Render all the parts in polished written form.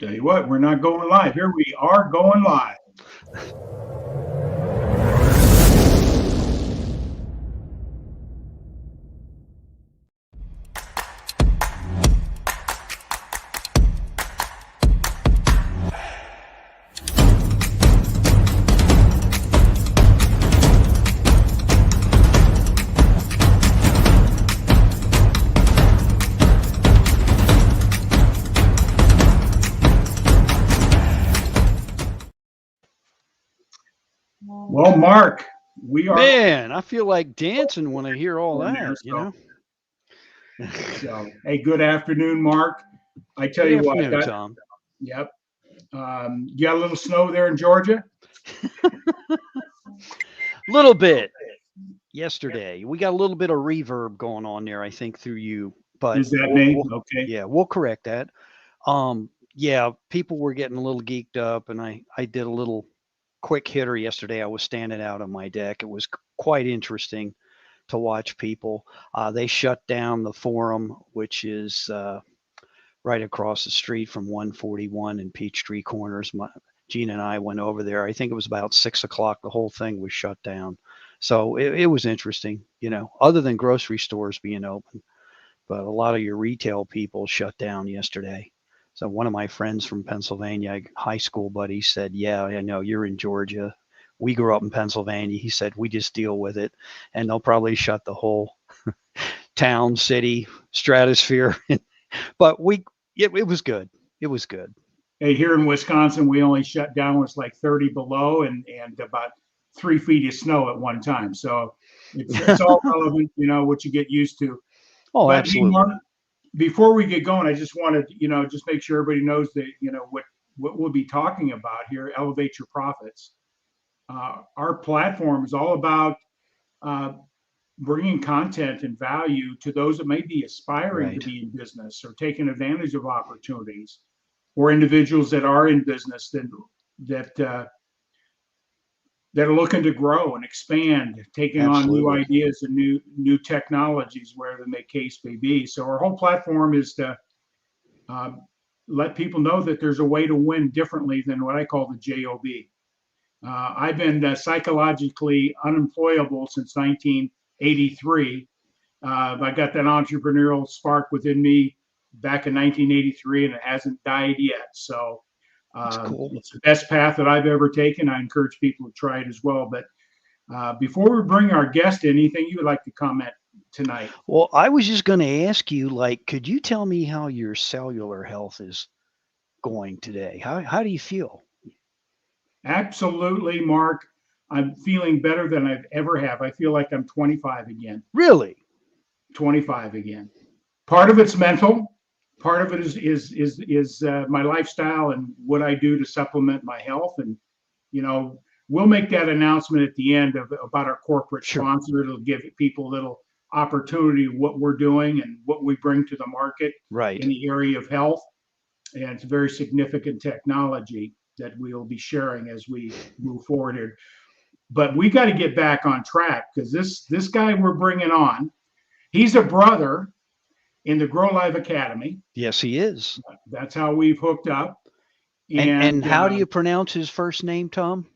Tell you what, we're not going live. Here we are going live. Well, Mark, we are. Man, I feel like dancing when I hear all that, There, you know. So, hey, good afternoon, Mark. I tell Good you what, afternoon, Tom. yep. You got a little snow there in Georgia? Little bit yesterday. We got a little bit of reverb going on there, I think, through you. But Is that me? Okay. yeah, we'll correct that. Yeah, people were getting a little geeked up, and I did a little quick hitter yesterday. I was standing out on my deck. It was quite interesting to watch people. They shut down the forum, which is right across the street from 141 and Peachtree Corners. Gina and I went over there. I think it was about 6 o'clock. The whole thing was shut down. So it was interesting, you know, other than grocery stores being open. But a lot of your retail people shut down yesterday. So one of my friends from Pennsylvania, high school buddy, said, "Yeah, I know you're in Georgia. We grew up in Pennsylvania." He said, "We just deal with it, and they'll probably shut the whole town, city, stratosphere." But it was good. It was good. Hey, here in Wisconsin, we only shut down when it's like 30 below and about 3 feet of snow at one time. So it's all relevant, what you get used to. Oh, But hey, absolutely. Mark, before we get going, I just wanted, just make sure everybody knows that, what we'll be talking about here, Elevate Your Profits. Our platform is all about uh, bringing content and value to those that may be aspiring to Right. be in business or taking advantage of opportunities, or individuals that are in business that that are looking to grow and expand, taking on new Absolutely. ideas and new technologies, wherever the case may be. So our whole platform is to uh, let people know that there's a way to win differently than what I call the job. I've been psychologically unemployable since 1983. I got that entrepreneurial spark within me back in 1983, and it hasn't died yet. So That's cool. it's the best path that I've ever taken. I encourage people to try it as well. But before we bring our guest in, anything you would like to comment tonight? Well, I was just going to ask you, like, could you tell me how your cellular health is going today? How do you feel? Absolutely, Mark. I'm feeling better than I've ever have. I feel like I'm 25 again. Really? 25 again. Part of it's mental. Part of it is my lifestyle and what I do to supplement my health. And we'll make that announcement at the end about our corporate Sure. sponsor. It'll give people a little opportunity of what we're doing and what we bring to the market in Right. the area of health. And it's very significant technology that we'll be sharing as we move forward here. But we got to get back on track, because this guy we're bringing on, he's a brother in the Grow Live Academy. Yes, he is. That's how we've hooked up. And And how do you pronounce his first name, Tom?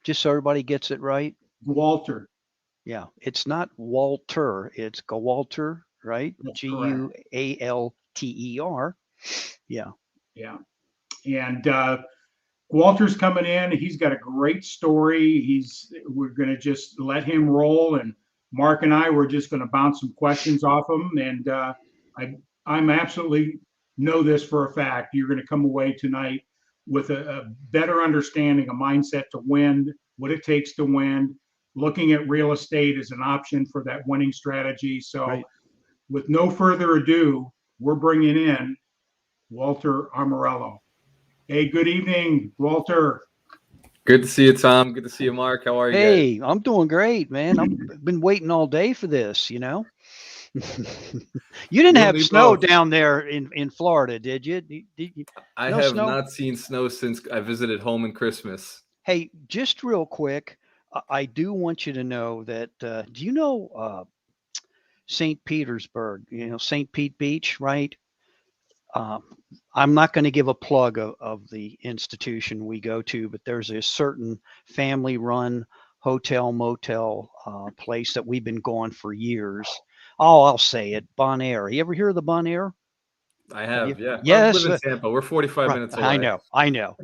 Just so everybody gets it right. Gualter, Yeah, it's not Walter, it's Gualter, right? that's correct. Gualter. Yeah. Yeah. And Walter's coming in. He's got a great story. We're going to just let him roll, and Mark and I were just going to bounce some questions off him. And I'm absolutely know this for a fact. You're going to come away tonight with a better understanding, a mindset to win, what it takes to win, looking at real estate as an option for that winning strategy. So, Right. with no further ado, we're bringing in Gualter Amarelo. Hey, good evening, Walter. Good to see you, Tom. Good to see you, Mark. How are you guys? Hey, I'm doing great, man. I've been waiting all day for this, you know. You didn't You and have me snow both. down there in Florida, did you? I No have snow? not seen snow since I visited home in Christmas. Hey, just real quick, I do want you to know that do you know St. Petersburg, St. Pete Beach, right? I'm not going to give a plug of the institution we go to, but there's a certain family-run hotel motel place that we've been going for years. Oh, I'll say it, Bonaire. You ever hear of the Bonaire? I have, yeah. I Yes. live in Tampa. We're 45 Right. minutes away. I know.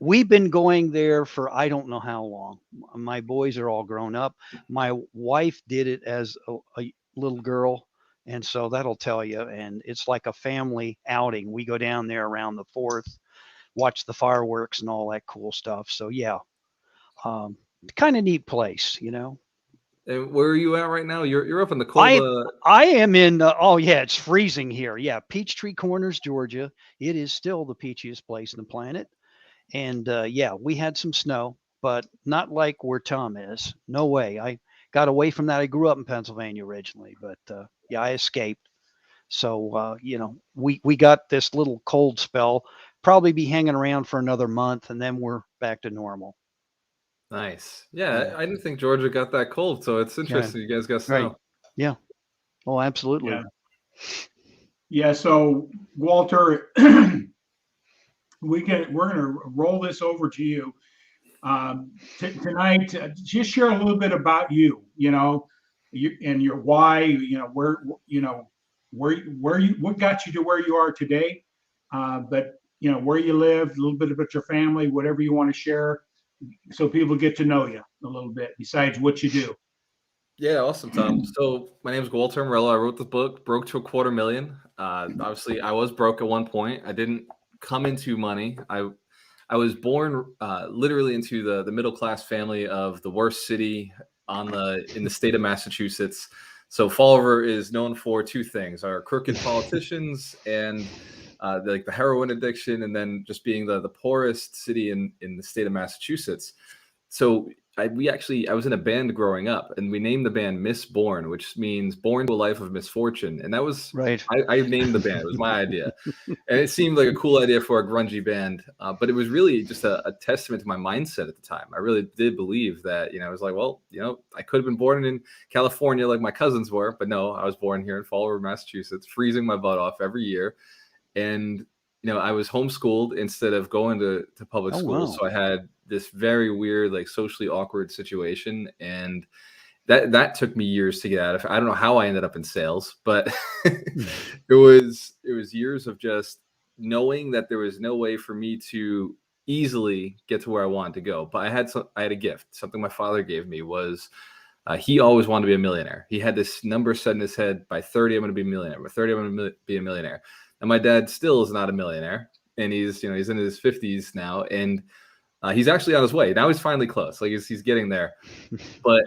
We've been going there for I don't know how long. My boys are all grown up. My wife did it as a little girl, and so that'll tell you. And it's like a family outing. We go down there around the 4th, watch the fireworks and all that cool stuff. So yeah, kind of neat place, you know. And where are you at right now? You're up in the cold. I am in. Oh yeah, it's freezing here. Yeah, Peachtree Corners, Georgia. It is still the peachiest place on the planet. And yeah, we had some snow, but not like where Tom is. No way. I got away from that. I grew up in Pennsylvania originally, but yeah, I escaped. So you know, we got this little cold spell. Probably be hanging around for another month, and then we're back to normal. Nice. Yeah, I didn't think Georgia got that cold, so it's interesting you guys got snow. Right. Yeah. Oh, absolutely. Yeah. So Walter, we're going to roll this over to you tonight. Just share a little bit about you, you know, and your why, you know, what got you to where you are today, but you know, where you live, a little bit about your family, whatever you want to share, so people get to know you a little bit besides what you do. Yeah, awesome, Tom. So my name is Gualter Amarelo. I wrote the book, Broke to $250,000. Obviously, I was broke at one point. I didn't come into money. I was born literally into the middle class family of the worst city in the state of Massachusetts. So Fall River is known for two things: our crooked politicians and the heroin addiction, and then just being the poorest city in the state of Massachusetts. So I was in a band growing up, and we named the band Misborn, which means born to a life of misfortune. And that was right. I named the band. It was my idea, and it seemed like a cool idea for a grungy band. But it was really just a testament to my mindset at the time. I really did believe that, you know, I was like, well, you know, I could have been born in California like my cousins were, but no, I was born here in Fall River, Massachusetts, freezing my butt off every year. And you know, I was homeschooled instead of going to public school. Wow. So I had this very weird, like socially awkward situation. And that took me years to get out of. I don't know how I ended up in sales, but it was years of just knowing that there was no way for me to easily get to where I wanted to go. But I had a gift. Something my father gave me was he always wanted to be a millionaire. He had this number set in his head: by 30, I'm going to be a millionaire. By 30, I'm going to be a millionaire. And my dad still is not a millionaire, and he's in his 50s now, and he's actually on his way. Now he's finally close. Like he's getting there. But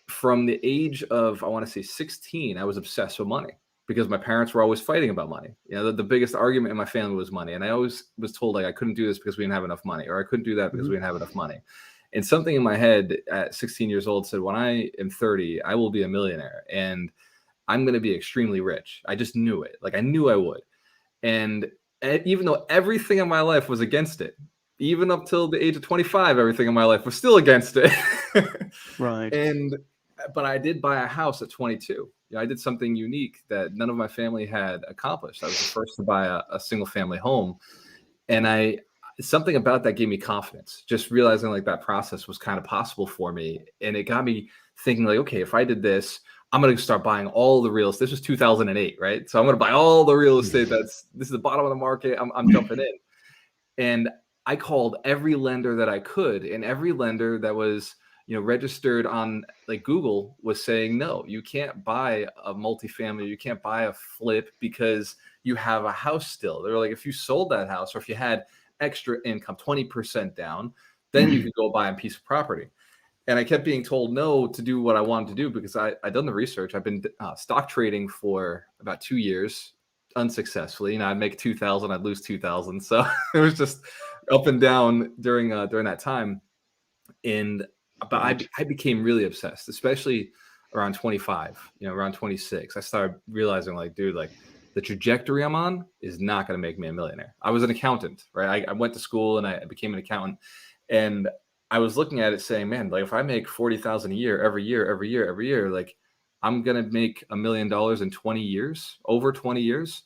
from the age of, I want to say 16, I was obsessed with money because my parents were always fighting about money. You know, the biggest argument in my family was money. And I always was told like I couldn't do this because we didn't have enough money, or I couldn't do that because we didn't have enough money. And something in my head at 16 years old said, when I am 30, I will be a millionaire and I'm going to be extremely rich. I just knew it. Like I knew I would. And even though everything in my life was against it, even up till the age of 25, everything in my life was still against it. Right. But I did buy a house at 22. You know, I did something unique that none of my family had accomplished. I was the first to buy a single family home. And something about that gave me confidence, just realizing like that process was kind of possible for me. And it got me thinking like, okay, if I did this, I'm going to start buying all the real estate. This was 2008, right? So I'm going to buy all the real estate. This is the bottom of the market. I'm jumping in. And I called every lender that I could, and every lender that was, you know, registered on like Google was saying, no, you can't buy a multifamily. You can't buy a flip because you have a house still. They're like, if you sold that house, or if you had extra income, 20% down, then you could go buy a piece of property. And I kept being told no to do what I wanted to do because I'd done the research. I've been stock trading for about 2 years unsuccessfully. You know, I'd make 2,000, I'd lose 2,000. So it was just up and down during that time. But I became really obsessed, especially around 25, you know, around 26. I started realizing like, dude, like the trajectory I'm on is not going to make me a millionaire. I was an accountant, right? I went to school and I became an accountant, and I was looking at it saying, man, like if I make 40,000 a year, every year, like I'm going to make $1 million in 20 years, over 20 years.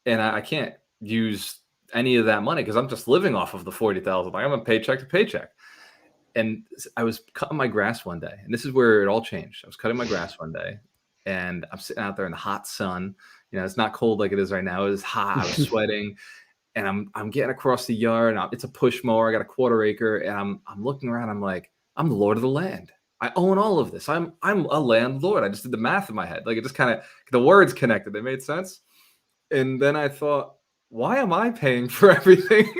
And I can't use any of that money because I'm just living off of the 40,000. Like I'm a paycheck to paycheck. And I was cutting my grass one day, and this is where it all changed. I was cutting my grass one day, and I'm sitting out there in the hot sun. You know, it's not cold like it is right now. It was hot. I was sweating, and I'm getting across the yard, and it's a push mower. I got a 1/4 acre, and I'm looking around. I'm like, I'm the lord of the land. I own all of this. I'm a landlord. I just did the math in my head. Like it just kind of the words connected. They made sense. And then I thought, why am I paying for everything?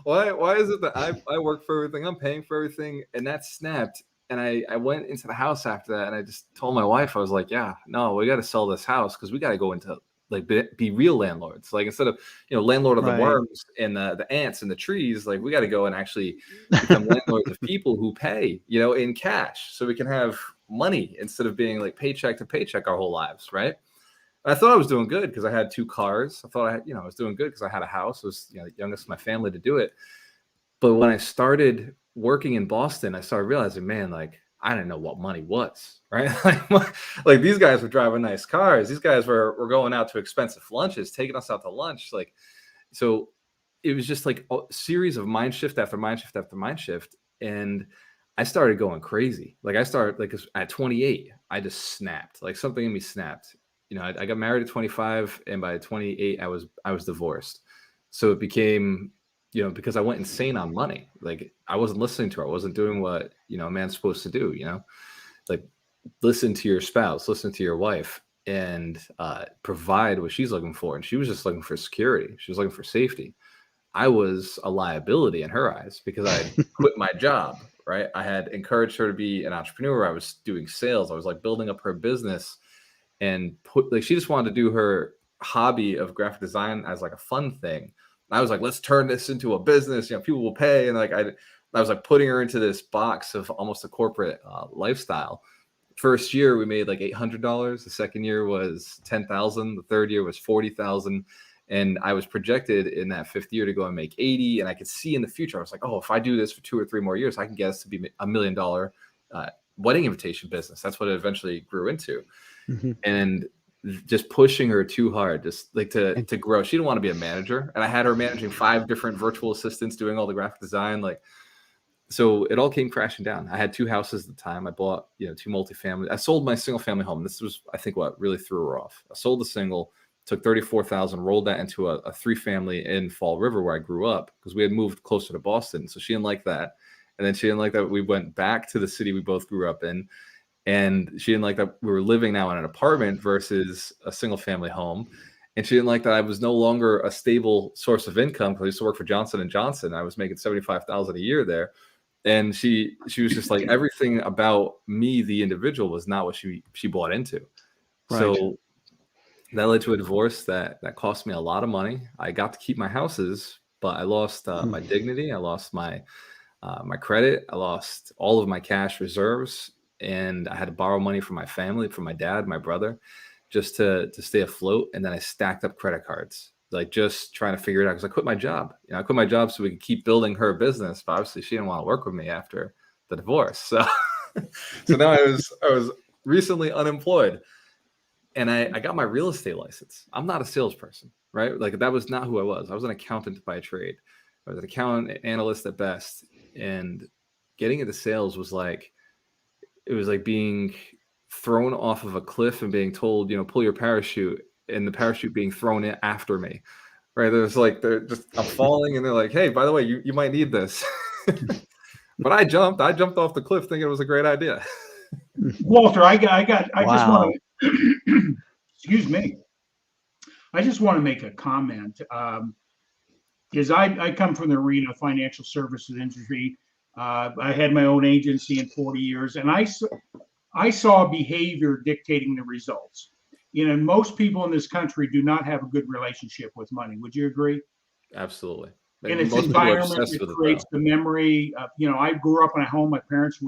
Why is it that I work for everything? I'm paying for everything. And that snapped. And I went into the house after that, and I just told my wife, I was like, yeah, no, we got to sell this house because we got to go into like be real landlords. Like instead of, landlord of the Right. worms and the ants and the trees, like we got to go and actually become landlords of people who pay, in cash, so we can have money instead of being like paycheck to paycheck our whole lives. Right. And I thought I was doing good because I had 2 cars. I thought I was doing good because I had a house. I was, the youngest in my family to do it. But when I started working in Boston, I started realizing, man, like I didn't know what money was, right? Like these guys were driving nice cars. These guys were going out to expensive lunches, taking us out to lunch. Like, so it was just like a series of mind shift after mind shift after mind shift. And I started going crazy. Like I started like at 28, I just snapped, like something in me snapped. I got married at 25, and by 28, I was divorced. So it became, because I went insane on money. Like I wasn't listening to her. I wasn't doing what, a man's supposed to do, like listen to your spouse, listen to your wife, and provide what she's looking for. And she was just looking for security. She was looking for safety. I was a liability in her eyes because I quit my job, right? I had encouraged her to be an entrepreneur. I was doing sales. I was like building up her business, and she just wanted to do her hobby of graphic design as like a fun thing. I was like, let's turn this into a business. People will pay. And like, I was like putting her into this box of almost a corporate lifestyle. First year we made like $800. The second year was 10,000. The third year was 40,000. And I was projected in that 5th year to go and make 80. And I could see in the future, I was like, oh, if I do this for 2 or 3 more years, I can get us to be $1 million wedding invitation business. That's what it eventually grew into. Mm-hmm. And just pushing her too hard, just like to grow. She didn't want to be a manager. And I had her managing 5 different virtual assistants doing all the graphic design. Like, so it all came crashing down. I had 2 houses at the time. I bought, 2 multifamily. I sold my single family home. This was, I think, what really threw her off. I sold the single, took 34,000, rolled that into a 3-family in Fall River where I grew up because we had moved closer to Boston. So she didn't like that. And then she didn't like that we went back to the city we both grew up in. And she didn't like that we were living now in an apartment versus a single family home. And she didn't like that I was no longer a stable source of income because I used to work for Johnson & Johnson. I was making $75,000 a year there. And she was just like, everything about me, the individual, was not what she bought into. Right. So that led to a divorce that cost me a lot of money. I got to keep my houses, but I lost my dignity. I lost my credit. I lost all of my cash reserves. And I had to borrow money from my family, from my dad, my brother, just to stay afloat. And then I stacked up credit cards, like just trying to figure it out because I quit my job. I quit my job so we could keep building her business. But obviously she didn't want to work with me after the divorce. So now I was recently unemployed, and I got my real estate license. I'm not a salesperson, right? Like that was not who I was. I was an accountant by trade. I was an accountant analyst at best. And getting into sales was like, it was like being thrown off of a cliff and being told, pull your parachute, and the parachute being thrown in after me, right? There's like, I'm falling, and they're like, hey, by the way, you might need this. But I jumped off the cliff thinking it was a great idea. Gualter, I just Wow. want to, excuse me. I just want to make a comment. Because I come from the arena of financial services industry. I had my own agency in 40 years, and I saw behavior dictating the results. Most people in this country do not have a good relationship with money. Would you agree? Absolutely. And it's environment that creates the memory. I grew up in a home. My parents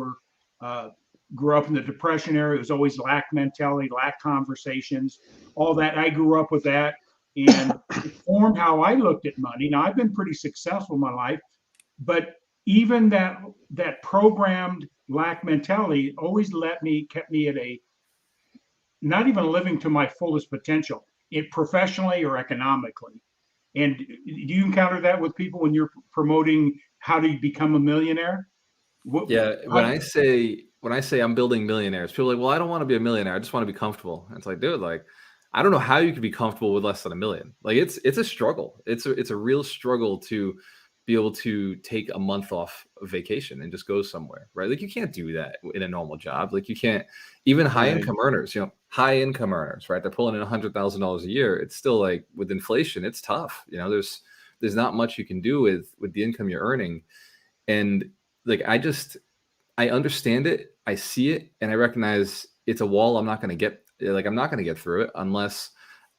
grew up in the Depression era. It was always lack mentality, lack conversations, all that. I grew up with that, and it formed how I looked at money. Now, I've been pretty successful in my life, but even that programmed lack mentality always kept me at a not even living to my fullest potential, professionally or economically. And do you encounter that with people when you're promoting how to become a millionaire? Yeah, when I say I'm building millionaires, people are like, well, I don't want to be a millionaire. I just want to be comfortable. And it's like, dude, like, I don't know how you could be comfortable with less than $1 million. Like, it's a struggle. It's a real struggle to be able to take a month off of vacation and just go somewhere, right? Like, you can't do that in a normal job. Like, you can't, even high income earners, high income earners, right? They're pulling in $100,000 a year. It's still like, with inflation, it's tough. There's not much you can do with the income you're earning. And like, I understand it, I see it, and I recognize it's a wall I'm not going to get through it unless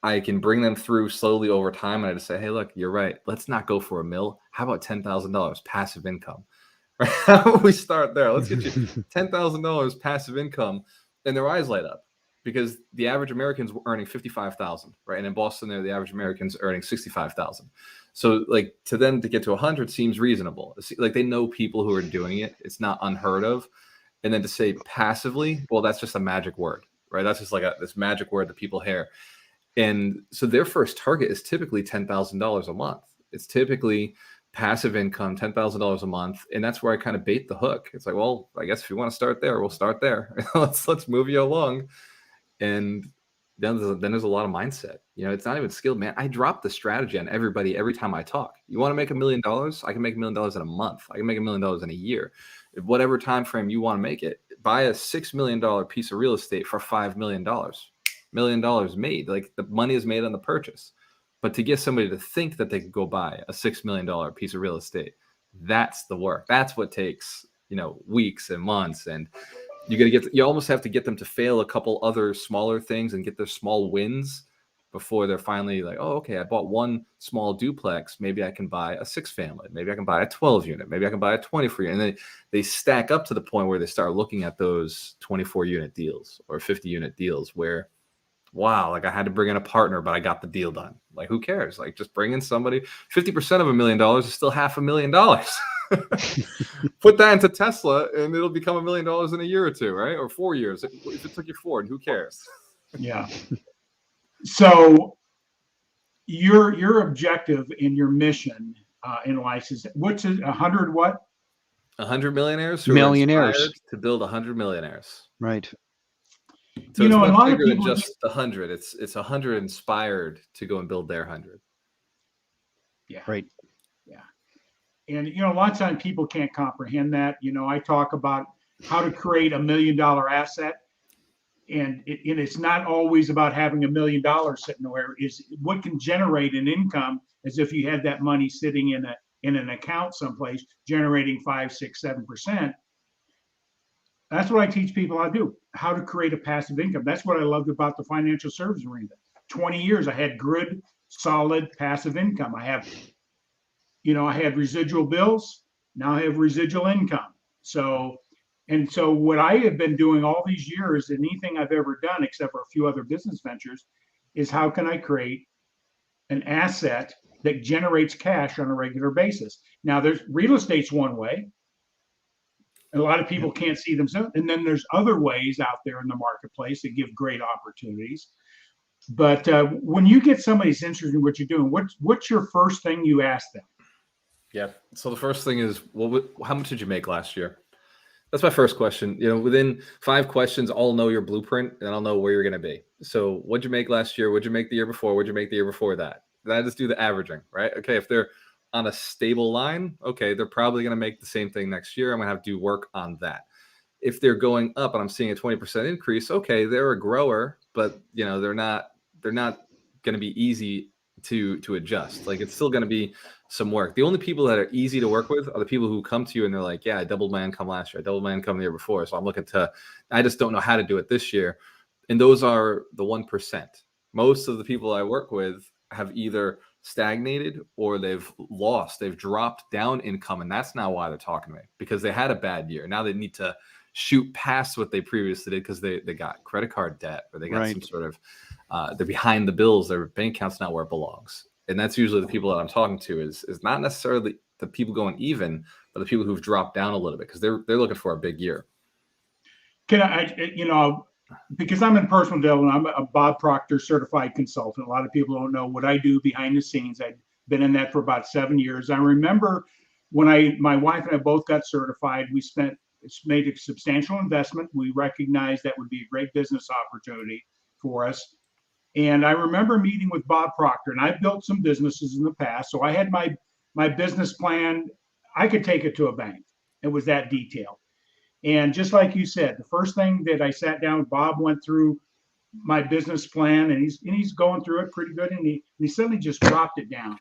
I can bring them through slowly over time. And I just say, hey, look, you're right. Let's not go for $1 million. How about $10,000 passive income? Right? How about we start there? Let's get you $10,000 passive income. And their eyes light up because the average American's earning $55,000, right? And in Boston, the average American's earning $65,000. So like, to them to get to 100 seems reasonable. Like, they know people who are doing it. It's not unheard of. And then to say passively, well, that's just a magic word, right? That's just like this magic word that people hear. And so their first target is typically $10,000 a month. It's typically passive income, $10,000 a month. And that's where I kind of bait the hook. It's like, well, I guess if you want to start there, we'll start there. let's move you along. And then there's a lot of mindset. It's not even skilled, man. I drop the strategy on everybody every time I talk. You want to make $1 million? I can make $1 million in a month. I can make $1 million in a year. Whatever time frame you want to make it. Buy a $6 million piece of real estate for $5 million. $1 million made. Like, the money is made on the purchase. But to get somebody to think that they could go buy a $6 million piece of real estate, that's the work. That's what takes, weeks and months. And you almost have to get them to fail a couple other smaller things and get their small wins before they're finally like, oh, okay, I bought one small duplex. Maybe I can buy a 6-family. Maybe I can buy a 12 unit. Maybe I can buy a 24 unit. And then they stack up to the point where they start looking at those 24 unit deals or 50 unit deals where, wow, like, I had to bring in a partner, but I got the deal done. Like, who cares? Like, just bring in somebody. 50% of $1 million is still $500,000. Put that into Tesla and it'll become $1 million in a year or two, right? Or 4 years. If it took you 4, who cares? Yeah. So your objective and your mission in life is, what's it, 100 what? 100 millionaires Millionaires to build 100 millionaires. Right. So it's a much lot of bigger than people just 100. It's 100 inspired to go and build their 100. Yeah. Right. Yeah. And a lot of times people can't comprehend that. I talk about how to create $1 million asset. And it's not always about having $1 million sitting there. Is what can generate an income, as if you had that money sitting in an account someplace generating 5, 6, 7%. That's what I teach people how to do, how to create a passive income. That's what I loved about the financial service arena. 20 years, I had good, solid passive income. I had residual bills. Now I have residual income. So what I have been doing all these years, and anything I've ever done, except for a few other business ventures, is how can I create an asset that generates cash on a regular basis? Now, there's real estate's one way. A lot of people can't see themselves. And then there's other ways out there in the marketplace that give great opportunities. But when you get somebody's interested in what you're doing, what's your first thing you ask them? Yeah. So the first thing is, well, how much did you make last year? That's my first question. Within 5 questions, I'll know your blueprint and I'll know where you're going to be. So what'd you make last year? What'd you make the year before? What'd you make the year before that? Then I just do the averaging, right? Okay. If they're on a stable line, okay, they're probably going to make the same thing next year. I'm going to have to do work on that. If they're going up and I'm seeing a 20% increase, okay, they're a grower, but they're not going to be easy to adjust. Like, it's still going to be some work. The only people that are easy to work with are the people who come to you and they're like, yeah, I doubled my income last year. I doubled my income the year before. So I just don't know how to do it this year. And those are the 1%. Most of the people I work with have either stagnated or they've dropped down income. And that's not why they're talking to me, because they had a bad year. Now they need to shoot past what they previously did because they got credit card debt or they got some sort of, they're behind the bills. Their bank account's not where it belongs. And that's usually the people that I'm talking to is not necessarily the people going even, but the people who've dropped down a little bit because they're looking for a big year. Can I, because I'm in personal development, I'm a Bob Proctor certified consultant. A lot of people don't know what I do behind the scenes. I been in that for about 7 years. I remember when my wife and I both got certified, made a substantial investment. We recognized that would be a great business opportunity for us. And I remember meeting with Bob Proctor, and I've built some businesses in the past. So I had my business plan. I could take it to a bank. It was that detailed. And just like you said, the first thing that I sat down, Bob went through my business plan, and he's going through it pretty good. And he suddenly just dropped it down.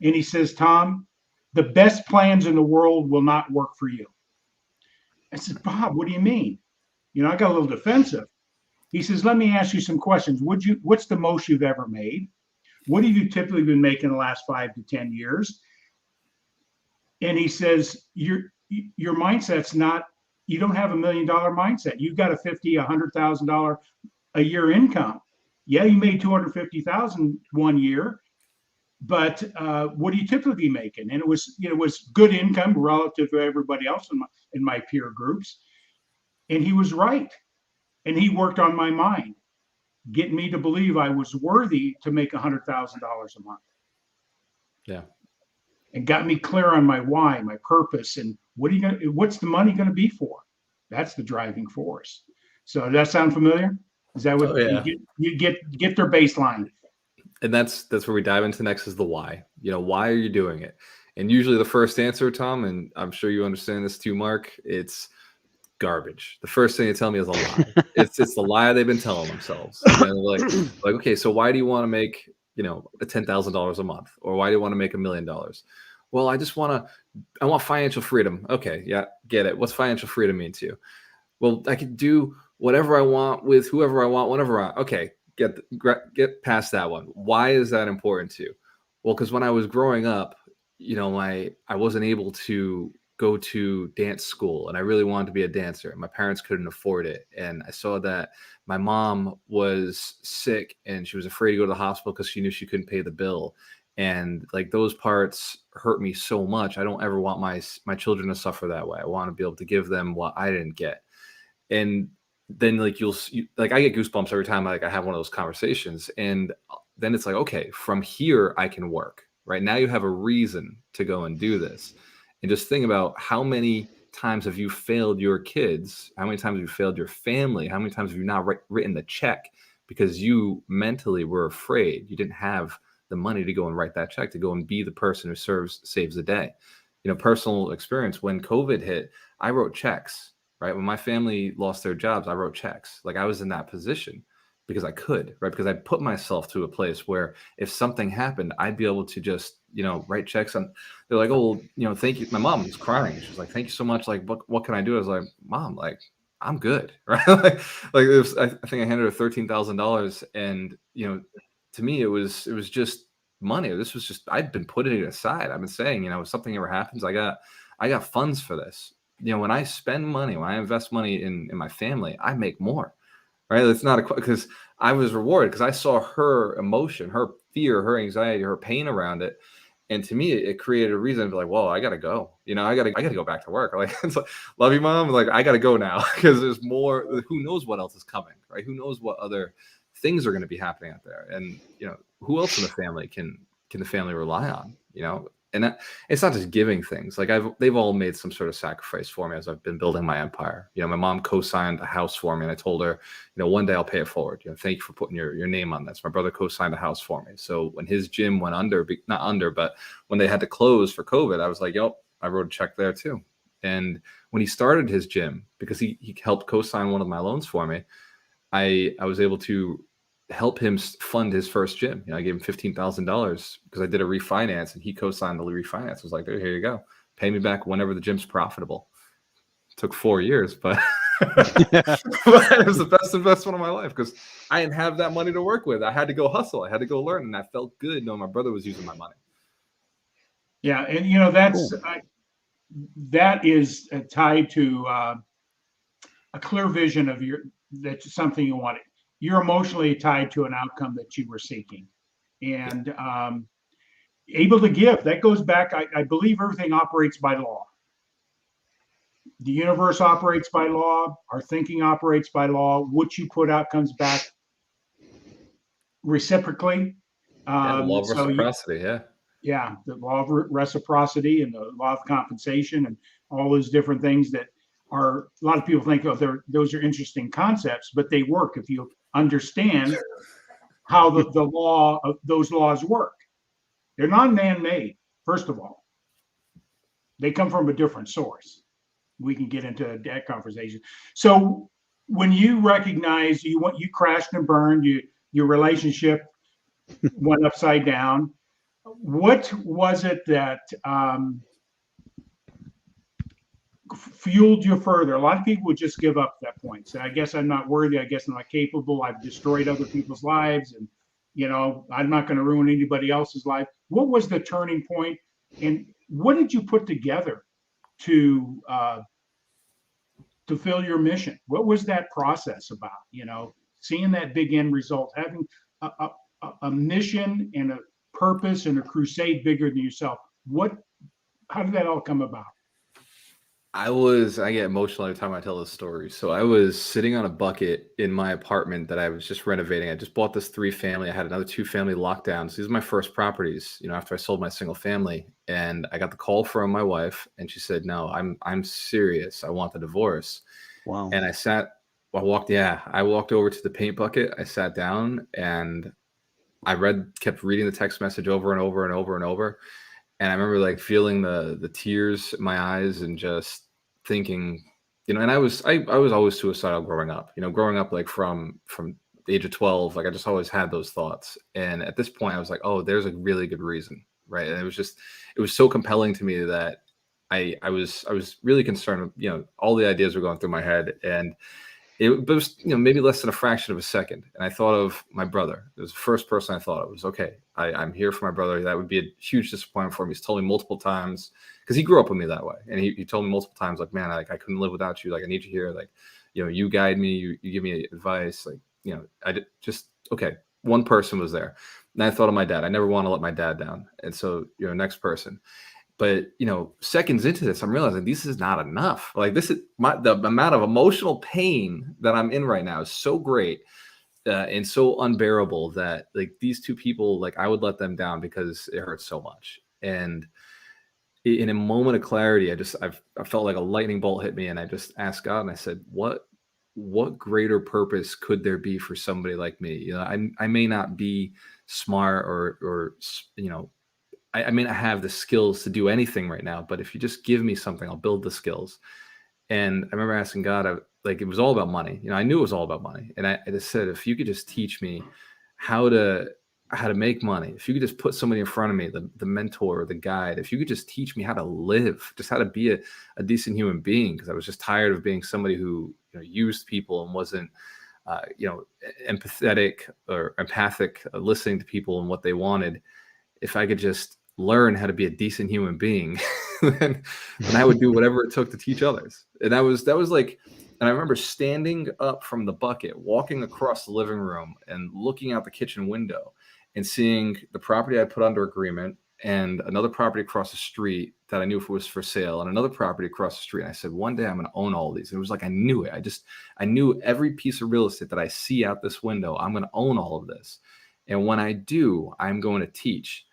And he says, Tom, the best plans in the world will not work for you. I said, Bob, what do you mean? I got a little defensive. He says, let me ask you some questions. What's the most you've ever made? What have you typically been making the last 5 to 10 years? And he says, your mindset's not, you don't have $1 million mindset. You've got a $50,000, $100,000 a year income. Yeah, you made $250,000 one year, but what are you typically making? And it was good income relative to everybody else in my peer groups. And he was right. And he worked on my mind, getting me to believe I was worthy to make $100,000 a month. Yeah. And got me clear on my why, my purpose, and what's the money going to be for? That's the driving force. So does that sound familiar? Is that what you get their baseline? And that's where we dive into next is the why. Why are you doing it? And usually the first answer, Tom, and I'm sure you understand this too, Mark, it's garbage. The first thing they tell me is a lie. it's the lie they've been telling themselves. Like, okay, so why do you want to make $10,000 a month, or why do you want to make $1 million? Well, I want financial freedom. Okay, yeah, get it. What's financial freedom mean to you? Well, I could do whatever I want with whoever I want, whenever I want. Okay, get past that one. Why is that important to you? Well, because when I was growing up, I wasn't able to go to dance school, and I really wanted to be a dancer. My parents couldn't afford it, and I saw that my mom was sick and she was afraid to go to the hospital because she knew she couldn't pay the bill. And like those parts hurt me so much. I don't ever want my children to suffer that way. I want to be able to give them what I didn't get. And then I get goosebumps every time I have one of those conversations. And then it's like, okay, from here I can work. Right now you have a reason to go and do this. And just think about how many times have you failed your kids? How many times have you failed your family? How many times have you not written the check because you mentally were afraid? You didn't have the money to go and write that check, to go and be the person who saves the day. Personal experience, when COVID hit, I wrote checks, right? When my family lost their jobs, I wrote checks. Like I was in that position because I could, right? Because I put myself to a place where if something happened, I'd be able to just, write checks on. They're like, oh, thank you. My mom was crying. She was like, thank you so much. Like, what can I do? I was like, Mom, like, I'm good, right? I think I handed her $13,000, and to me, it was just money. This was just, I'd been putting it aside. I've been saying, if something ever happens, I got funds for this. When I spend money, when I invest money in my family, I make more, right? It's not because I was rewarded because I saw her emotion, her fear, her anxiety, her pain around it. And to me, it created a reason to be like, well, I got to go, I got to go back to work. Like, it's like, love you, Mom. Like, I got to go now because there's more, who knows what else is coming, right? Who knows what other things are going to be happening out there. And, who else in the family can the family rely on, and it's not just giving things. Like they've all made some sort of sacrifice for me as I've been building my empire. My mom co-signed a house for me, and I told her, one day I'll pay it forward. Thank you for putting your name on this. My brother co-signed a house for me. So when his gym went but when they had to close for COVID, I was like, yep, I wrote a check there too. And when he started his gym, because he helped co-sign one of my loans for me, I was able to help him fund his first gym. I gave him $15,000 because I did a refinance, and he co-signed the refinance. I was like, here you go. Pay me back whenever the gym's profitable. It took 4 years, but, but it was the best investment of my life because I didn't have that money to work with. I had to go hustle. I had to go learn, and I felt good knowing my brother was using my money. Yeah, and that is tied to a clear vision of that's something you wanted. You're emotionally tied to an outcome that you were seeking, and able to give. That goes back. I believe everything operates by law. The universe operates by law. Our thinking operates by law. What you put out comes back reciprocally. The law of reciprocity. Yeah. Yeah, the law of reciprocity and the law of compensation and all those different things that are, a lot of people think, oh, those are interesting concepts, but they work if you understand how the law of those laws work. They're not man-made, first of all. They come from a different source. We can get into that conversation. So when you recognize you crashed and burned, your relationship went upside down. What was it that fueled you further? A lot of people would just give up at that point. Say, I guess I'm not worthy. I guess I'm not capable. I've destroyed other people's lives, and I'm not going to ruin anybody else's life. What was the turning point, and what did you put together to fulfill your mission? What was that process about? Seeing that big end result, having a mission and a purpose and a crusade bigger than yourself. How did that all come about? I get emotional every time I tell this story. So I was sitting on a bucket in my apartment that I was just renovating. I just bought this 3-family. I had another 2-family lockdown. So these are my first properties, after I sold my single family. And I got the call from my wife, and she said, "No, I'm serious. I want the divorce." Wow. And I walked over to the paint bucket. I sat down and I kept reading the text message over and over and over and over. And I remember feeling the tears in my eyes and just thinking, and I was always suicidal growing up, from the age of 12, I just always had those thoughts. And at this point I was like, oh, there's a really good reason. Right. And it was so compelling to me that I was really concerned, all the ideas were going through my head, and it was, maybe less than a fraction of a second. And I thought of my brother. It was the first person I thought of. Was, okay, I'm here for my brother. That would be a huge disappointment for him. He's told me multiple times, because he grew up with me that way. And he told me multiple times, man, I couldn't live without you. I need you here. You guide me, you give me advice. Okay. One person was there. And I thought of my dad. I never want to let my dad down. And so, next person. But, seconds into this, I'm realizing this is not enough. The amount of emotional pain that I'm in right now is so great and so unbearable that these two people, I would let them down because it hurts so much. And in a moment of clarity, I felt like a lightning bolt hit me, and I just asked God, and I said, what greater purpose could there be for somebody like me? I may not be smart or I may not have the skills to do anything right now, but if you just give me something, I'll build the skills. And I remember asking God, it was all about money. I knew it was all about money. And I just said, if you could just teach me how to make money, if you could just put somebody in front of me, the mentor, the guide, if you could just teach me how to live, just how to be a decent human being, because I was just tired of being somebody who used people and wasn't empathetic or empathic, listening to people and what they wanted. If I could just learn how to be a decent human being, then I would do whatever it took to teach others. And that was and I remember standing up from the bucket, walking across the living room and looking out the kitchen window and seeing the property I put under agreement and another property across the street that I knew was for sale and another property across the street. And I said, one day I'm going to own all these. And it was I knew it. I knew every piece of real estate that I see out this window, I'm going to own all of this. And when I do, I'm going to teach.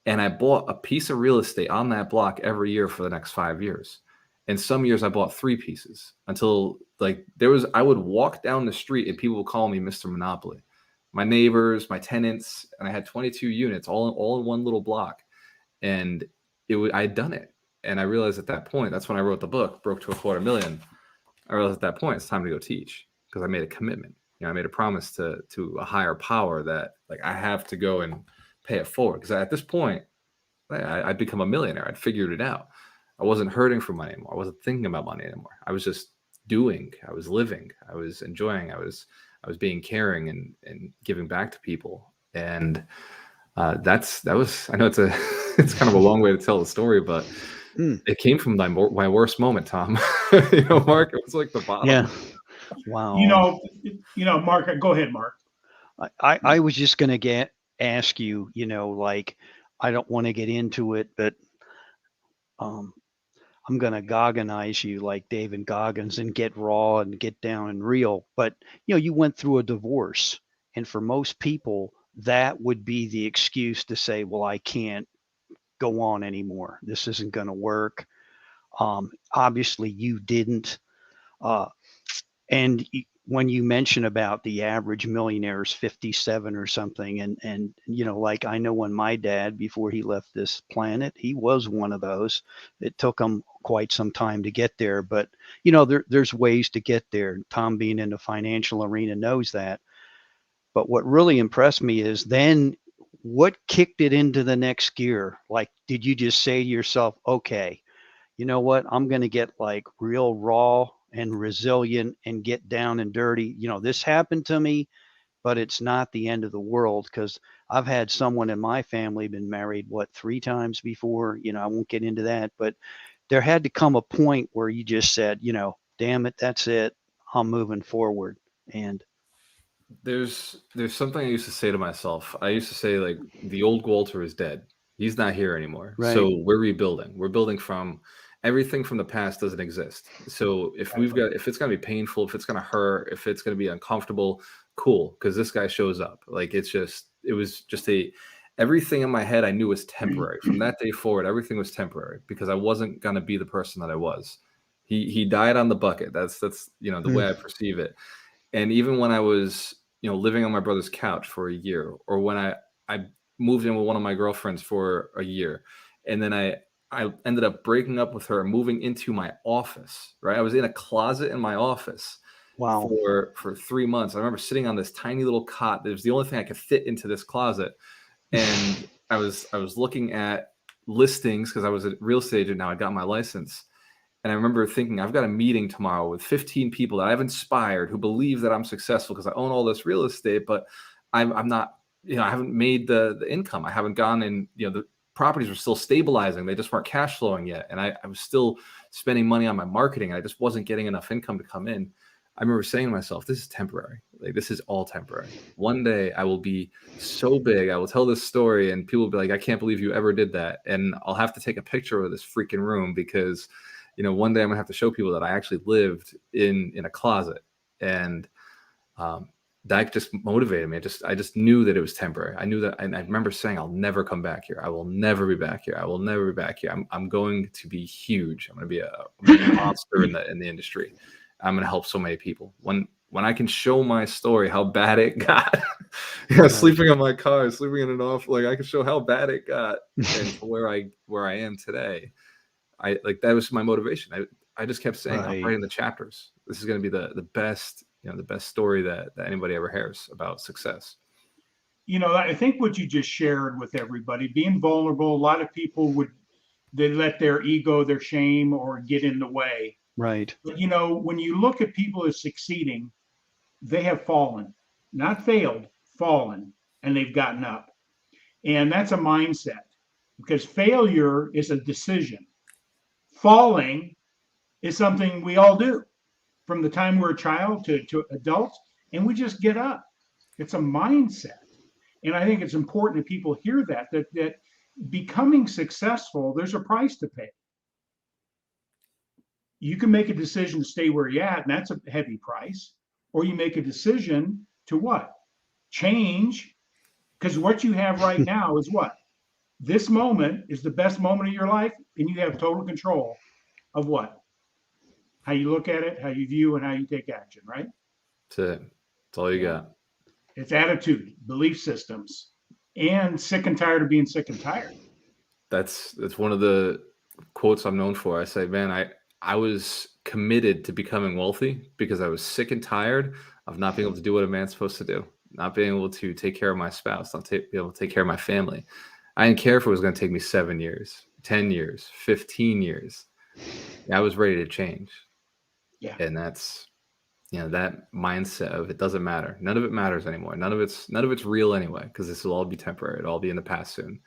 And I bought a piece of real estate on that block every year for the next 5 years. And some years I bought 3 pieces until I would walk down the street and people would call me Mr. Monopoly. My neighbors, my tenants, and I had 22 units all in one little block. And I had done it. And I realized at that point, that's when I wrote the book, Broke to $250,000. I realized at that point, it's time to go teach, because I made a commitment. I made a promise to a higher power that I have to go and pay it forward. Because at this point, I'd become a millionaire. I'd figured it out. I wasn't hurting for money anymore. I wasn't thinking about money anymore. I was just doing. I was living. I was enjoying. I was being caring and giving back to people. And that was. I know it's kind of a long way to tell the story, but it came from my worst moment, Tom. Mark, it was the bottom. Yeah. Wow. Mark, go ahead, Mark. I was just going to ask you, I don't want to get into it, but I'm going to Gogginize you like David Goggins and get raw and get down and real. But, you went through a divorce. And for most people, that would be the excuse to say, well, I can't go on anymore. This isn't going to work. Obviously you didn't. And when you mention about the average millionaire is 57 or something, and like I know when my dad, before he left this planet, he was one of those. It took him quite some time to get there, but there's ways to get there. Tom, being in the financial arena, knows that. But what really impressed me is then what kicked it into the next gear? Like, did you just say to yourself, okay, you know what, I'm going to get like real raw and resilient and get down and dirty. This happened to me, but it's not the end of the world, because I've had someone in my family been married, 3 times before. I won't get into that, but there had to come a point where you just said, damn it, that's it. I'm moving forward. And there's something I used to say to myself. I used to say, like, the old Gualter is dead. He's not here anymore. Right. So we're rebuilding. We're building from everything from the past doesn't exist. So if it's going to be painful, if it's going to hurt, if it's going to be uncomfortable, cool. Because this guy shows up. Like, it was just everything in my head I knew was temporary. From that day forward, everything was temporary, because I wasn't going to be the person that I was. He died on the bucket. That's the way I perceive it. And even when I was, living on my brother's couch for a year, or when I moved in with one of my girlfriends for a year, and then I ended up breaking up with her, moving into my office, right? I was in a closet in my office. Wow. For 3 months. I remember sitting on this tiny little cot. It was the only thing I could fit into this closet. And I was looking at listings, because I was a real estate agent now. I got my license. And I remember thinking, I've got a meeting tomorrow with 15 people that I've inspired, who believe that I'm successful because I own all this real estate, but I'm not, I haven't made the income. I haven't gone in, the properties were still stabilizing. They just weren't cash flowing yet. And I was still spending money on my marketing. And I just wasn't getting enough income to come in. I remember saying to myself, this is temporary. Like, this is all temporary. One day I will be so big. I will tell this story and people will be like, I can't believe you ever did that. And I'll have to take a picture of this freaking room, because one day I'm gonna have to show people that I actually lived in a closet. And that just motivated me. I just knew that it was temporary. I knew that, and I remember saying, I'll never come back here. I will never be back here. I will never be back here. I'm going to be huge. I'm going to be a monster in the industry. I'm going to help so many people. When I can show my story, how bad it got, sleeping in my car, sleeping in an office, like, I can show how bad it got, and where I am today. That was my motivation. I just kept saying, I'm writing the chapters. This is going to be the best, the best story that anybody ever hears about success. I think what you just shared with everybody, being vulnerable, a lot of people they let their ego, their shame, or get in the way. Right. But, when you look at people as succeeding, they have fallen, not failed, fallen, and they've gotten up. And that's a mindset, because failure is a decision. Falling is something we all do from the time we're a child to adults, and we just get up. It's a mindset. And I think it's important that people hear that becoming successful, there's a price to pay. You can make a decision to stay where you're at, and that's a heavy price. Or you make a decision to what? Change. Because what you have right now is what? This moment is the best moment of your life, and you have total control of what? How you look at it, how you view, and how you take action, right? That's it. That's all you got. It's attitude, belief systems, and sick and tired of being sick and tired. That's one of the quotes I'm known for. I say, man, I was committed to becoming wealthy because I was sick and tired of not being able to do what a man's supposed to do, not being able to take care of my spouse, not be able to take care of my family. I didn't care if it was going to take me 7 years, 10 years, 15 years. I was ready to change. Yeah. And that's, that mindset of it doesn't matter. None of it matters anymore. None of it's real anyway, because this will all be temporary. It'll all be in the past soon.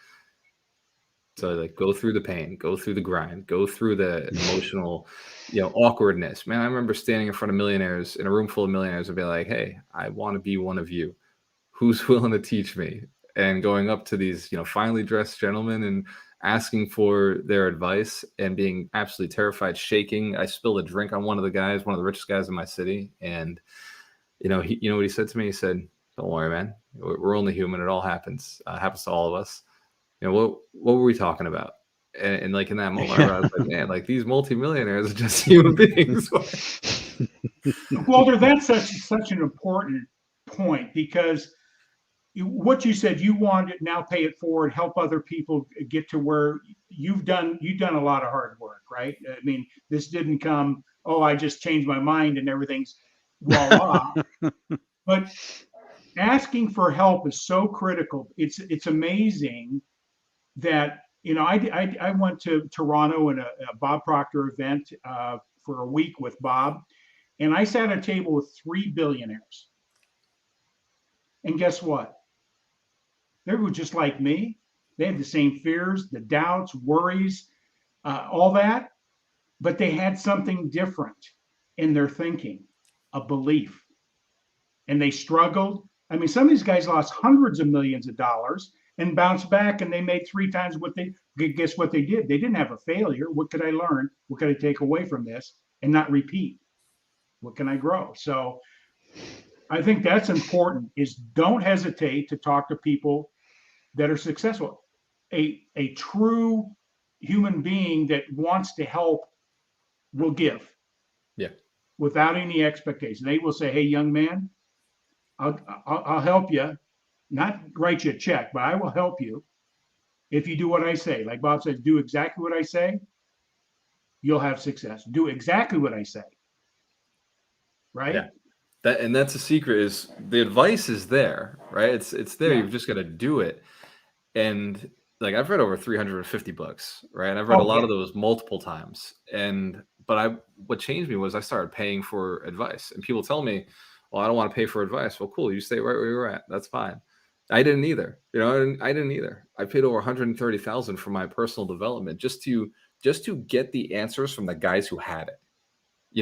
So, like, go through the pain, go through the grind, go through the emotional, awkwardness. Man, I remember standing in front of millionaires, in a room full of millionaires, and be like, hey, I want to be one of you. Who's willing to teach me? And going up to these, finely dressed gentlemen and asking for their advice, and being absolutely terrified, shaking. I spilled a drink on one of the richest guys in my city. And, what he said to me? He said, don't worry, man. We're only human. It all happens. Happens to all of us. what were we talking about? And like in that moment, I was like, man, like these multimillionaires are just human beings. Walter, that's such an important point, because what you said, you want it, now pay it forward, help other people get to where you've done a lot of hard work, right? I mean, this didn't come, oh, I just changed my mind and everything's voila. But asking for help is so critical. It's amazing that, I went to Toronto in a Bob Proctor event for a week with Bob, and I sat at a table with 3 billionaires. And guess what? They were just like me. They had the same fears, the doubts, worries, all that, but they had something different in their thinking, a belief. And they struggled. I mean, some of these guys lost hundreds of millions of dollars and bounced back, and they made 3 times what they, guess what they did? They didn't have a failure. What could I learn? What could I take away from this and not repeat? What can I grow? So I think that's important, is don't hesitate to talk to people that are successful. A true human being that wants to help will give. Yeah. Without any expectation. They will say, hey, young man, I'll help you. Not write you a check, but I will help you if you do what I say. Like Bob says, do exactly what I say, you'll have success. Do exactly what I say. Right? Yeah. That's the secret, is the advice is there, right? It's there. Yeah. You've just got to do it. And like, I've read over 350 books, right? And I've read a lot of those multiple times. But what changed me was I started paying for advice. And people tell me, well, I don't want to pay for advice. Well, cool. You stay right where you're at. That's fine. I didn't either. I didn't either. I paid over $130,000 for my personal development just to get the answers from the guys who had it.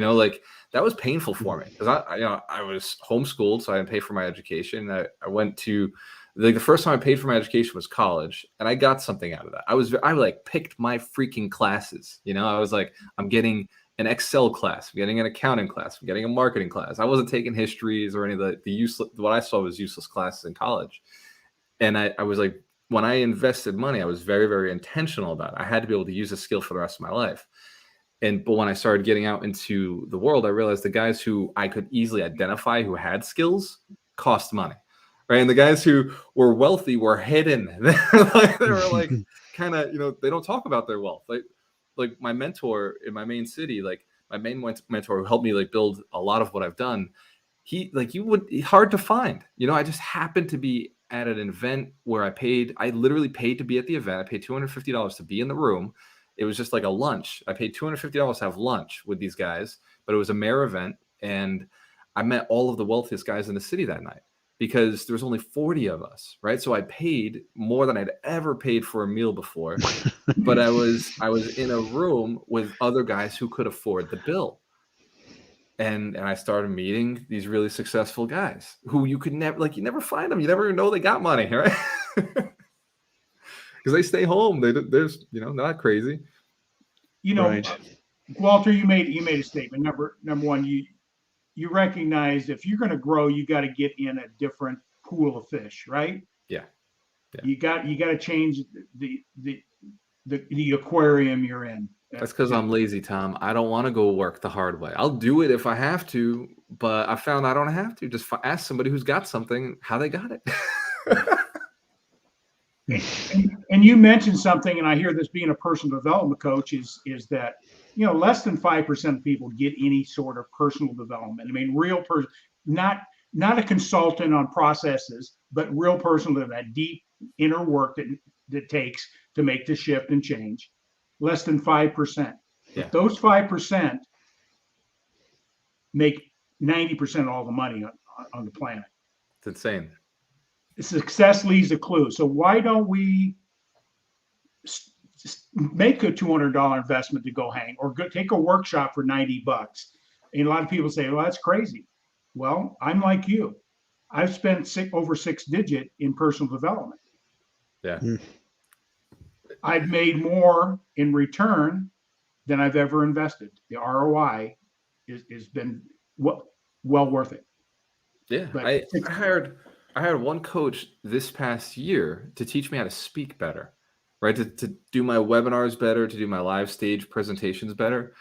Like that was painful for me, because I was homeschooled, so I didn't pay for my education. I went to, like, the first time I paid for my education was college, and I got something out of that. I like picked my freaking classes. I was like, I'm getting an Excel class, I'm getting an accounting class, I'm getting a marketing class. I wasn't taking histories or any of the useless, what I saw was useless classes in college. And I was like, when I invested money, I was very, very intentional about it. I had to be able to use a skill for the rest of my life. But when I started getting out into the world, I realized the guys who I could easily identify who had skills cost money, right? And the guys who were wealthy were hidden. They were like, kind of, they don't talk about their wealth. Like my mentor in my main city, like my main mentor who helped me like build a lot of what I've done. Hard to find. I just happened to be at an event where I literally paid to be at the event. I paid $250 to be in the room. It was just like a lunch. I paid $250 to have lunch with these guys, but it was a mayor event. And I met all of the wealthiest guys in the city that night, because there was only 40 of us, right? So I paid more than I'd ever paid for a meal before, but I was in a room with other guys who could afford the bill. And I started meeting these really successful guys who you could never, you never find them. You never know they got money, right? Because they stay home. They're not crazy. Right. Gualter, you made a statement. Number one, you recognize if you're going to grow, you got to get in a different pool of fish, right? Yeah. You got to change the aquarium you're in. That's because I'm lazy, Tom. I don't want to go work the hard way. I'll do it if I have to, but I found I don't have to. Just ask somebody who's got something how they got it. And you mentioned something, and I hear this being a personal development coach is that less than 5% of people get any sort of personal development. I mean, real person, not a consultant on processes, but real personal, that deep inner work that takes to make the shift and change. Less than 5%. Yeah. But those 5% make 90% of all the money on the planet. It's insane. Success leaves a clue. So why don't we make a $200 investment to go hang, or take a workshop for $90? And a lot of people say, well, that's crazy. Well, I'm like you. I've spent over 6-digit in personal development. Yeah. I've made more in return than I've ever invested. The ROI has been well worth it. Yeah. But I hired one coach this past year to teach me how to speak better. right? To do my webinars better, to do my live stage presentations better.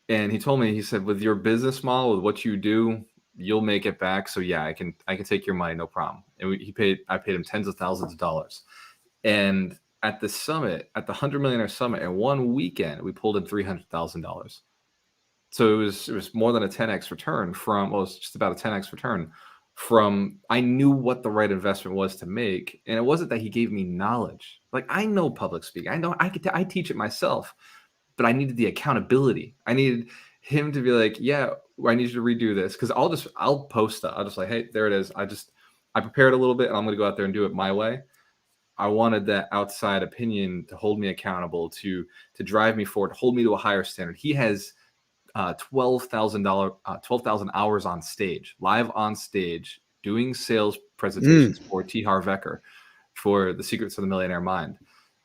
And he told me, he said, with your business model, with what you do, you'll make it back. So yeah, I can take your money, no problem. And I paid him tens of thousands of dollars. And at the summit, at the 100 Millionaire Summit, in one weekend, we pulled in $300,000. So it was more than a 10x return from, well, it's just about a 10x return from, I knew what the right investment was to make. And it wasn't that he gave me knowledge. Like, I know public speaking. I know I teach it myself, but I needed the accountability. I needed him to be like, yeah, I need you to redo this. Cause I'll post stuff. I'll just like, hey, there it is. I prepared a little bit and I'm going to go out there and do it my way. I wanted that outside opinion to hold me accountable, to drive me forward, hold me to a higher standard. He has 12,000 hours on stage, live on stage, doing sales presentations for T. Harv Eker for The Secrets of the Millionaire Mind.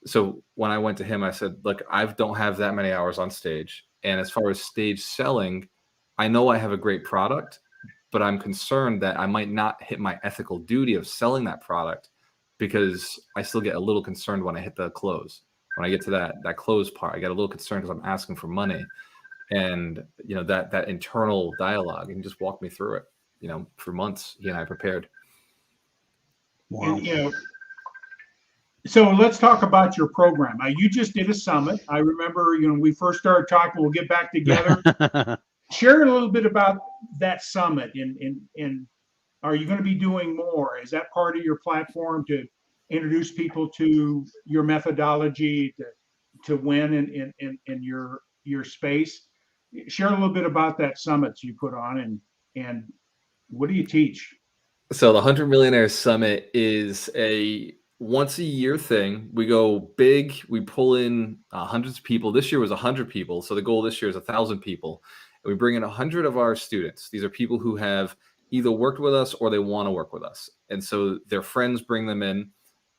So when I went to him, I said, look, I don't have that many hours on stage. And as far as stage selling, I know I have a great product, but I'm concerned that I might not hit my ethical duty of selling that product, because I still get a little concerned when I hit the close. When I get to that close part, I get a little concerned because I'm asking for money. And, you know, that internal dialogue, and just walk me through it, you know, for months, he and I prepared. Wow. And, you know, so let's talk about your program. You just did a summit. I remember, you know, we first started talking, we'll get back together. Share a little bit about that summit, and are you going to be doing more? Is that part of your platform to introduce people to your methodology to win in your space? Share a little bit about that summit you put on, and what do you teach? So the 100 Millionaires Summit is a once a year thing. We go big. We pull in hundreds of people. This year was 100 people. So the goal this year is 1,000 people. And we bring in 100 of our students. These are people who have either worked with us or they want to work with us. And so their friends bring them in.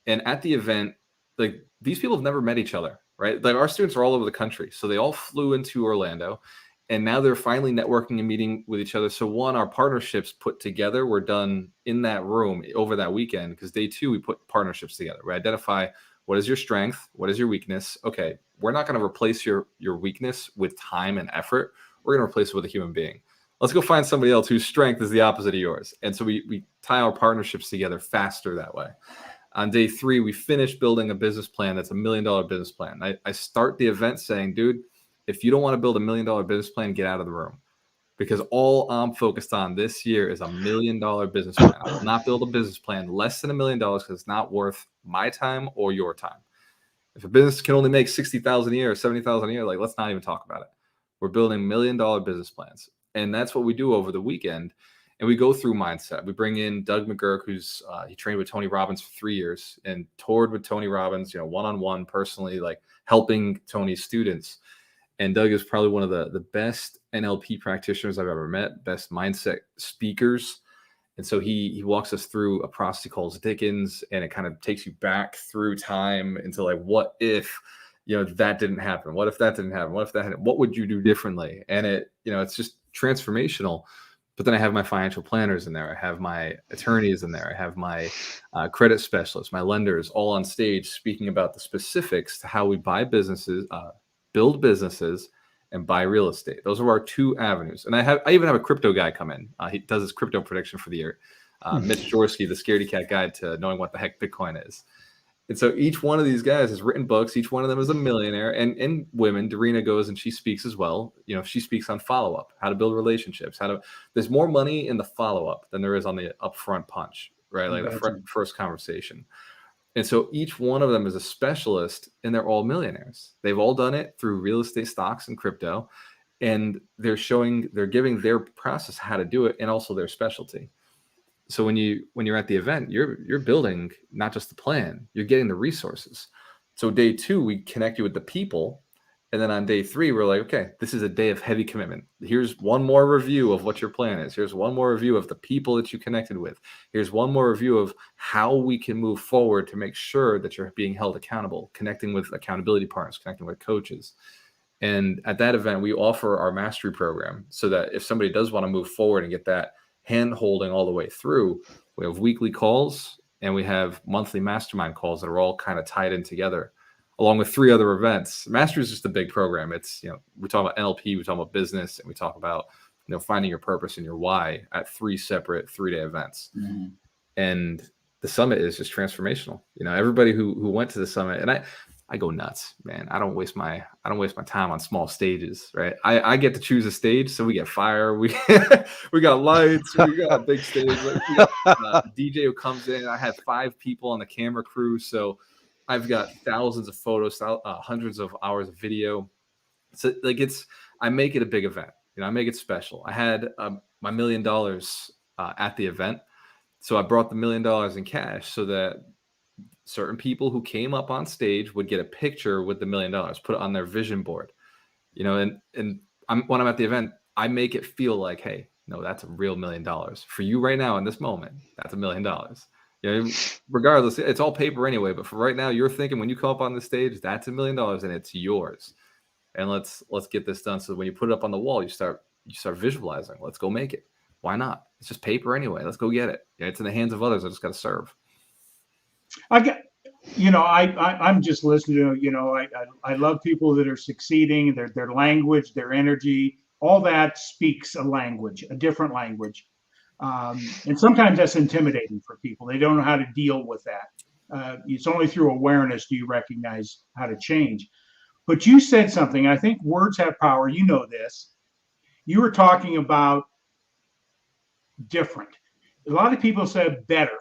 And at the event, like, these people have never met each other, right? Like, our students are all over the country. So they all flew into Orlando, and now they're finally networking and meeting with each other. So one, our partnerships put together were done in that room over that weekend, because day two, we put partnerships together. We identify, what is your strength? What is your weakness? Okay, we're not going to replace your weakness with time and effort. We're going to replace it with a human being. Let's go find somebody else whose strength is the opposite of yours. And so we tie our partnerships together faster that way. On day three, we finish building a business plan that's $1 million business plan. I start the event saying, dude, if you don't want to build $1 million business plan, get out of the room. Because all I'm focused on this year is $1 million business plan. I will not build a business plan less than $1 million, because it's not worth my time or your time. If a business can only make $60,000 a year or $70,000 a year, like, let's not even talk about it. We're building $1 million business plans. And that's what we do over the weekend. And we go through mindset. We bring in Doug McGurk, who's he trained with Tony Robbins for 3 years and toured with Tony Robbins, you know, one-on-one, personally, like helping Tony's students. And Doug is probably one of the best NLP practitioners I've ever met, best mindset speakers. And so he walks us through a process he calls Dickens, and it kind of takes you back through time into, like, what if, you know, that didn't happen? What if that didn't happen? What if that happened? What would you do differently? And it, you know, it's just transformational. But then I have my financial planners in there. I have my attorneys in there. I have my credit specialists, my lenders, all on stage speaking about the specifics to how we buy businesses, build businesses, and buy real estate. Those are our two avenues. And I even have a crypto guy come in. He does his crypto prediction for the year. Mitch Jaworski, the Scaredy Cat Guide to Knowing What the Heck Bitcoin Is. And so each one of these guys has written books. Each one of them is a millionaire, and women. Darina goes and she speaks as well. You know, she speaks on follow-up, how to build relationships, there's more money in the follow-up than there is on the upfront punch, right? Like the first conversation. And so each one of them is a specialist, and they're all millionaires. They've all done it through real estate, stocks, and crypto. And they're giving their process how to do it, and also their specialty. So when you're at the event, you're building not just the plan, you're getting the resources. So day two, we connect you with the people. And then on day three, we're like, okay, this is a day of heavy commitment. Here's one more review of what your plan is. Here's one more review of the people that you connected with. Here's one more review of how we can move forward to make sure that you're being held accountable, connecting with accountability partners, connecting with coaches. And at that event, we offer our mastery program so that if somebody does want to move forward and get that hand holding all the way through, we have weekly calls and we have monthly mastermind calls that are all kind of tied in together. along with 3 other events. Mastery is just a big program. It's, we talk about NLP, we talk about business, and we talk about, finding your purpose and your why at 3 separate 3-day events. Mm-hmm. And the summit is just transformational. Everybody who went to the summit, and I go nuts, man. I don't waste my time on small stages, right? I get to choose a stage, so we get fire, we we got lights, we got a big stage. Like, we got a DJ who comes in. I had 5 people on the camera crew, so I've got thousands of photos, hundreds of hours of video. So like I make it a big event. I make it special. I had my $1 million at the event, so I brought the $1 million in cash so that certain people who came up on stage would get a picture with the $1 million, put it on their vision board. And when I'm at the event, I make it feel like, hey, no, that's a real $1 million for you right now in this moment. That's $1 million. Regardless, it's all paper anyway. But for right now, you're thinking when you come up on the stage, that's $1 million and it's yours. And let's get this done. So when you put it up on the wall, you start visualizing. Let's go make it. Why not? It's just paper anyway. Let's go get it. It's in the hands of others. I just got to serve. I'm just listening to, I love people that are succeeding, their language, their energy, all that speaks a language, a different language. And sometimes that's intimidating for people. They don't know how to deal with that. It's only through awareness do you recognize how to change. But you said something, I think words have power. You know this. You were talking about different. A lot of people said better.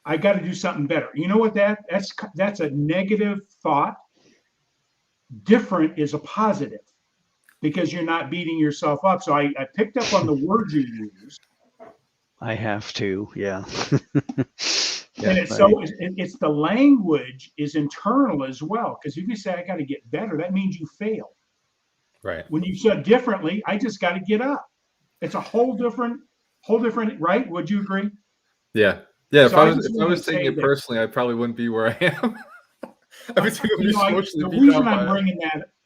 I got to do something better. You know what that's a negative thought. Different is a positive because you're not beating yourself up. So I picked up on the words you used. I have to, yeah. And it's the language is internal as well. Because if you say I got to get better, that means you failed. Right. When you said differently, I just got to get up. It's a whole different, right? Would you agree? Yeah. Yeah. So if I was taking it personally, I probably wouldn't be where I am. The reason I'm bringing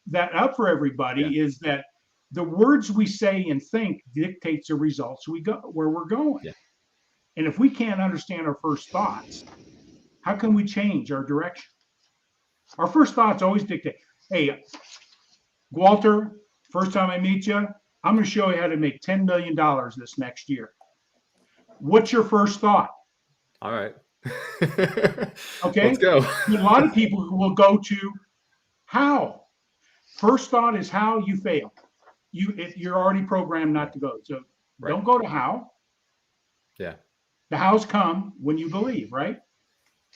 that up for everybody is that the words we say and think dictates the results where we're going. Yeah. And if we can't understand our first thoughts, how can we change our direction? Our first thoughts always dictate. Hey, Gualter, first time I meet you, I'm going to show you how to make $10 million this next year. What's your first thought? All right. Okay. Let's go. A lot of people will go to how. First thought is how. You fail. You're already programmed not to go. So Don't go to how. Yeah. The hows come when you believe, right?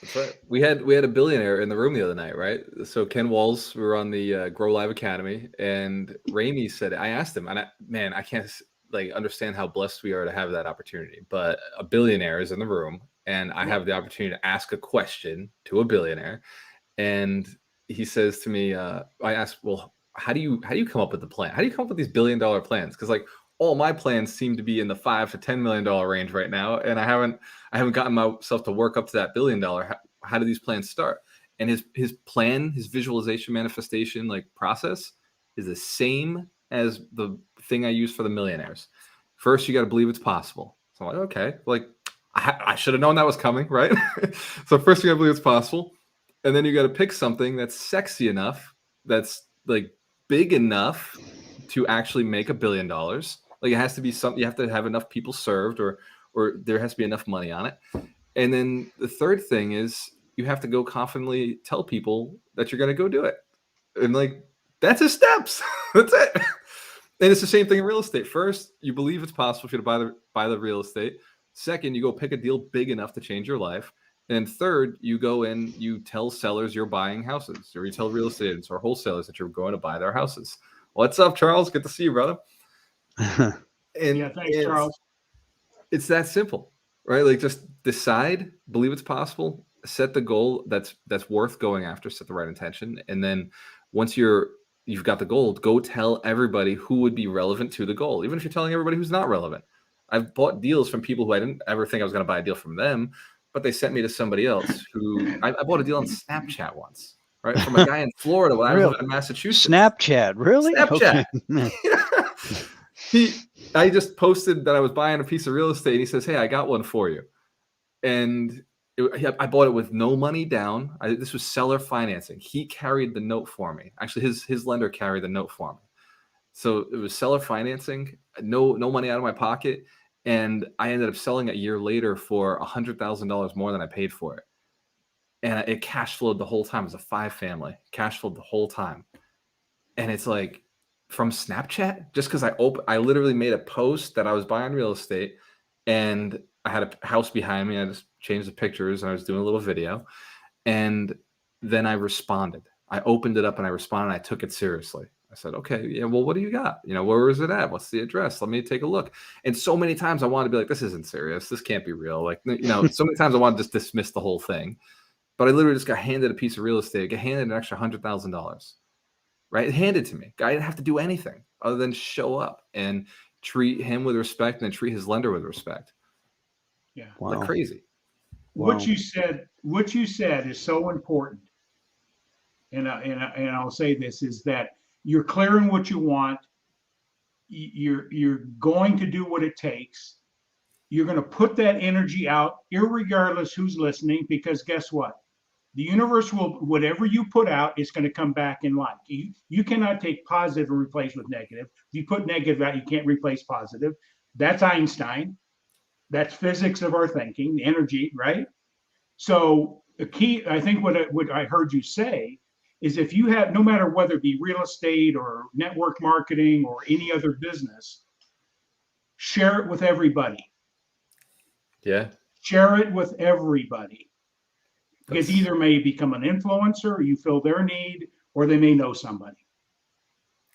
That's right. We had a billionaire in the room the other night, right? So Ken Walls, we were on the Grow Live Academy, and Raimi said, I asked him, and I can't understand how blessed we are to have that opportunity. But a billionaire is in the room, and I have the opportunity to ask a question to a billionaire. And he says to me, I asked, well, how do you come up with the plan? How do you come up with these $1 billion plans? Because all my plans seem to be in the $5 to $10 million range right now, and I haven't gotten myself to work up to that $1 billion. How do these plans start? And his plan, his visualization, manifestation process is the same as the thing I use for the millionaires. First, you got to believe it's possible. So I'm like, okay, I should have known that was coming, right? So first, you got to believe it's possible, and then you got to pick something that's sexy enough, that's big enough to actually make $1 billion. It has to be something, you have to have enough people served or there has to be enough money on it. And then the third thing is you have to go confidently tell people that you're going to go do it. And that's the steps. That's it. And it's the same thing in real estate. First, you believe it's possible for you to buy the real estate. Second, you go pick a deal big enough to change your life. And third, you go in, you tell sellers you're buying houses, or you tell real estate agents or wholesalers that you're going to buy their houses. What's up, Charles? Good to see you, brother. Thanks, Charles. It's that simple, right? Just decide, believe it's possible, set the goal that's worth going after, set the right intention, and then once you've got the goal, go tell everybody who would be relevant to the goal, even if you're telling everybody who's not relevant. I've bought deals from people who I didn't ever think I was going to buy a deal from them, but they sent me to somebody else who I bought a deal on Snapchat once, right? From a guy in Florida when I was living in Massachusetts. Snapchat, really? Snapchat. Okay. I just posted that I was buying a piece of real estate, and he says, hey, I got one for you. And I bought it with no money down. This was seller financing. He carried the note for me. Actually, his lender carried the note for me. So it was seller financing, no money out of my pocket. And I ended up selling it a year later for $100,000 more than I paid for it. And it cash flowed the whole time. It was a 5-family, cash flowed the whole time. And it's like from Snapchat, just because I literally made a post that I was buying real estate and I had a house behind me. I just changed the pictures and I was doing a little video. And then I responded. I opened it up and I responded. And I took it seriously. I said, okay, yeah, well, what do you got? Where is it at? What's the address? Let me take a look. And so many times I wanted to be like, this isn't serious. This can't be real. Like, so many times I wanted to just dismiss the whole thing. But I literally just got handed a piece of real estate, got handed an extra $100,000, right? It handed to me. I didn't have to do anything other than show up and treat him with respect and treat his lender with respect. Yeah. Wow. Like crazy. What you said is so important. And I'll say this is that you're clearing what you want. You're going to do what it takes. You're going to put that energy out, irregardless who's listening, because guess what? The universe will, whatever you put out, is going to come back in like. You cannot take positive and replace with negative. If you put negative out, you can't replace positive. That's Einstein. That's physics of our thinking, the energy, right? So the key, I think what I heard you say is if you have, no matter whether it be real estate or network marketing or any other business, share it with everybody. Yeah. Share it with everybody. Because either may become an influencer, or you fill their need, or they may know somebody.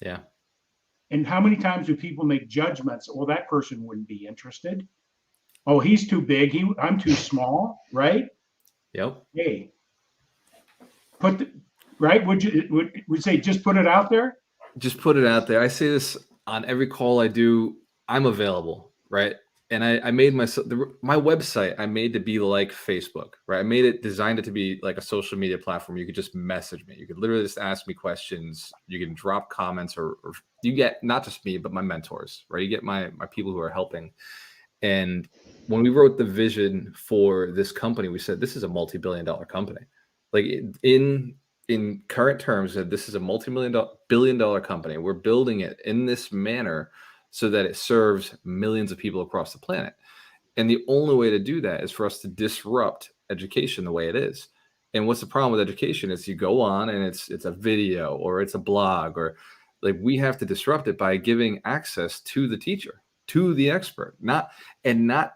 Yeah. And how many times do people make judgments? Well, that person wouldn't be interested. Oh, he's too big. I'm too small, right? Yep. Hey, right? Would you say just put it out there? Just put it out there. I say this on every call I do. I'm available, right? And I made my website, I made to be like Facebook, right? I made it, designed it to be like a social media platform. You could just message me. You could literally just ask me questions. You can drop comments or you get not just me, but my mentors, right? You get my people who are helping. And when we wrote the vision for this company, we said, this is a multi-billion-dollar company. Like in current terms, this is a multi-billion-dollar company. We're building it in this manner so that it serves millions of people across the planet. And the only way to do that is for us to disrupt education the way it is. And what's the problem with education is you go on and it's a video or it's a blog, or like we have to disrupt it by giving access to the teacher, to the expert, not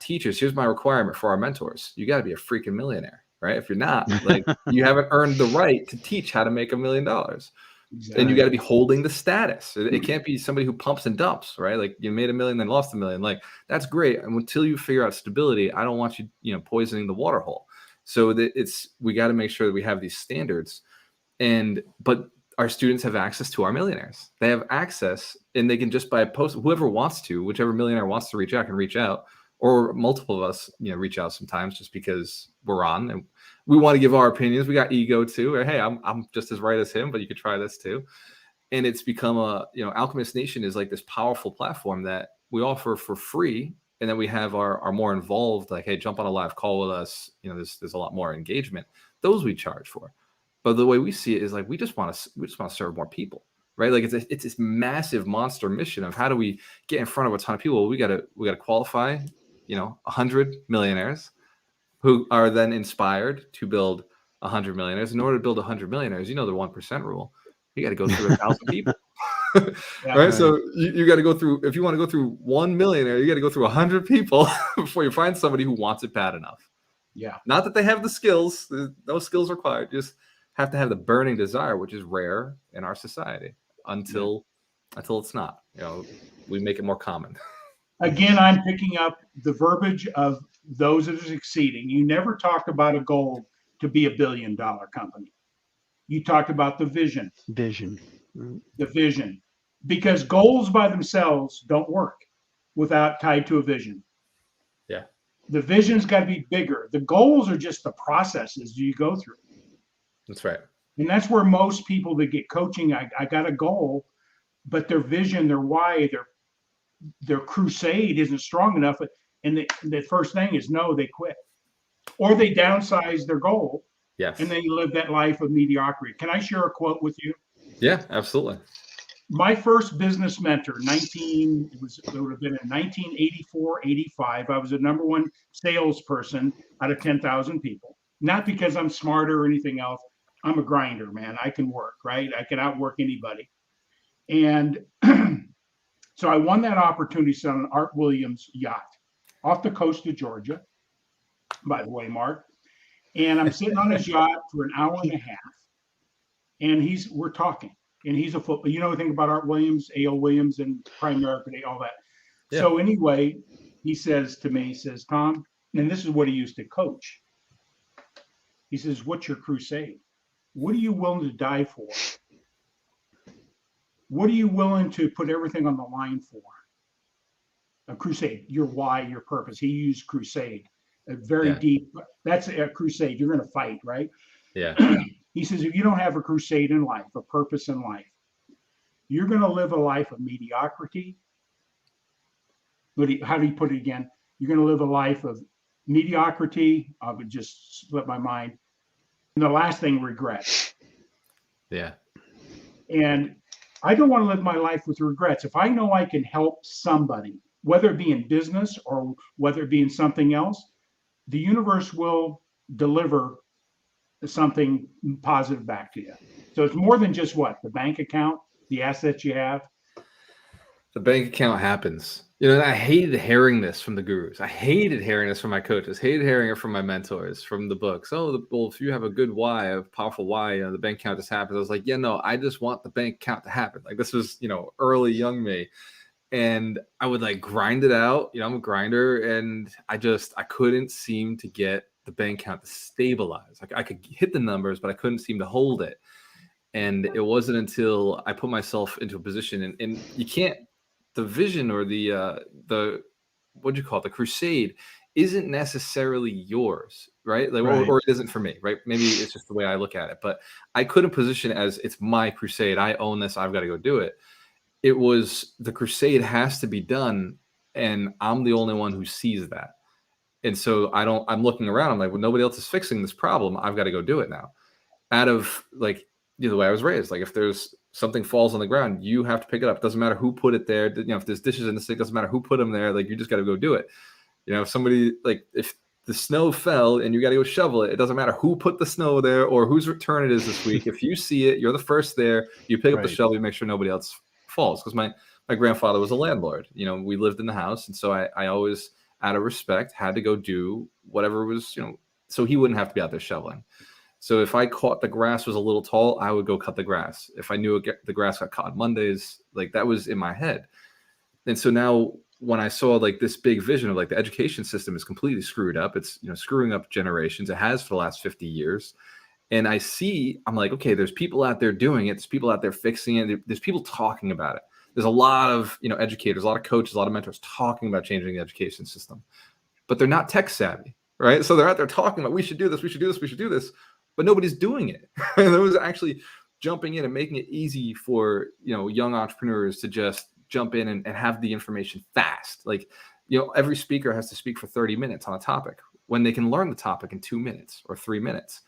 teachers. Here's my requirement for our mentors. You got to be a freaking millionaire, right? If you're not, like you haven't earned the right to teach how to make $1 million. Exactly. And you got to be holding the status. It can't be somebody who pumps and dumps, right? Like you made $1 million, then lost $1 million. Like that's great. And until you figure out stability, I don't want you, poisoning the water hole. So that we got to make sure that we have these standards. But our students have access to our millionaires. They have access and they can just by a post, whoever wants to, whichever millionaire wants to reach out can reach out, or multiple of us, reach out sometimes just because we're on and we want to give our opinions. We got ego too. Or, hey, I'm just as right as him, but you could try this too. And it's become Alchemist Nation is like this powerful platform that we offer for free. And then we have our more involved, like, hey, jump on a live call with us. There's a lot more engagement. Those we charge for. But the way we see it is like we just want to serve more people, right? Like it's this massive monster mission of how do we get in front of a ton of people? Well, we got to qualify, 100 millionaires who are then inspired to build 100 millionaires. In order to build 100 millionaires, the 1% rule, you got to go through 1,000 people. Right? So you got to go through, if you want to go through 1 millionaire, you got to go through 100 people before you find somebody who wants it bad enough. Yeah. Not that they have the skills, those skills required, just have to have the burning desire, which is rare in our society until it's not, we make it more common. Again, I'm picking up the verbiage of those that are succeeding. You never talked about a goal to be $1 billion company. You talked about the vision. The vision. Because goals by themselves don't work without tied to a vision. Yeah. The vision's got to be bigger. The goals are just the processes you go through. That's right. And that's where most people that get coaching, I got a goal, but their vision, their why, their crusade isn't strong enough. And the first thing is no, they quit. or they downsize their goal Yes. and they live that life of mediocrity. Can I share a quote with you? Yeah, absolutely. My first business mentor, it would have been in 1984, 85. I was a number one salesperson out of 10,000 people. Not because I'm smarter or anything else. I'm a grinder, man. I can work, right? I can outwork anybody. And so I won that opportunity on an Art Williams yacht off the coast of Georgia, by the way, Mark. And I'm sitting on his yacht for an hour and a half, and we're talking. And he's a football. You know anything about Art Williams, A.L. Williams, and Prime America Day, all that. Yeah. So anyway, he says to me, he says, Tom, and this is what he used to coach. He says, what's your crusade? What are you willing to die for? What are you willing to put everything on the line for? A crusade, your why, your purpose. He used crusade, a very deep, that's a crusade. You're going to fight, right? Yeah. He says, if you don't have a crusade in life, a purpose in life, you're going to live a life of mediocrity. How do you put it again? You're going to live a life of mediocrity. I would just slip my mind. And the last thing, regret. Yeah. And I don't want to live my life with regrets. If I know I can help somebody, whether it be in business or whether it be in something else, the universe will deliver something positive back to you. So it's more than just the bank account, the assets you have. The bank account happens. And I hated hearing this from the gurus. I hated hearing this from my coaches. Hated hearing it from my mentors, from the books. Well, if you have a good why, a powerful why, the bank account just happens. I was like, yeah, no, I just want the bank account to happen. Like this was, early young me. And I would grind it out. I'm a grinder, and I couldn't seem to get the bank account to stabilize. I could hit the numbers, but I couldn't seem to hold it. And it wasn't until I put myself into a position, and you can't, the vision or the what'd you call it? The crusade isn't necessarily yours, right? Or it isn't for me, right? Maybe it's just the way I look at it, but I couldn't position it as it's my crusade. I own this. I've got to go do it. It was the crusade has to be done, and I'm the only one who sees that. And so I'm looking around. I'm like, well, nobody else is fixing this problem. I've got to go do it now. Out of the way I was raised, if there's something falls on the ground, you have to pick it up. It doesn't matter who put it there. If there's dishes in the sink, doesn't matter who put them there. You just got to go do it. If somebody, if the snow fell and you got to go shovel it, it doesn't matter who put the snow there or whose return it is this week. If you see it, you're the first there. You pick up the shovel, you make sure nobody else falls. Because my grandfather was a landlord. We lived in the house. And so I always, out of respect, had to go do whatever was, so he wouldn't have to be out there shoveling. So if I caught the grass was a little tall, I would go cut the grass. If I knew the grass got cut on Mondays, that was in my head. And so now when I saw this big vision of the education system is completely screwed up, it's, screwing up generations. It has for the last 50 years. And I'm like, okay, there's people out there doing it. There's people out there fixing it. There's people talking about it. There's a lot of, educators, a lot of coaches, a lot of mentors talking about changing the education system, but they're not tech savvy, right? So they're out there talking about, we should do this, we should do this, we should do this. But nobody's doing it. There was actually jumping in and making it easy for, young entrepreneurs to just jump in and have the information fast. Every speaker has to speak for 30 minutes on a topic when they can learn the topic in 2 minutes or 3 minutes.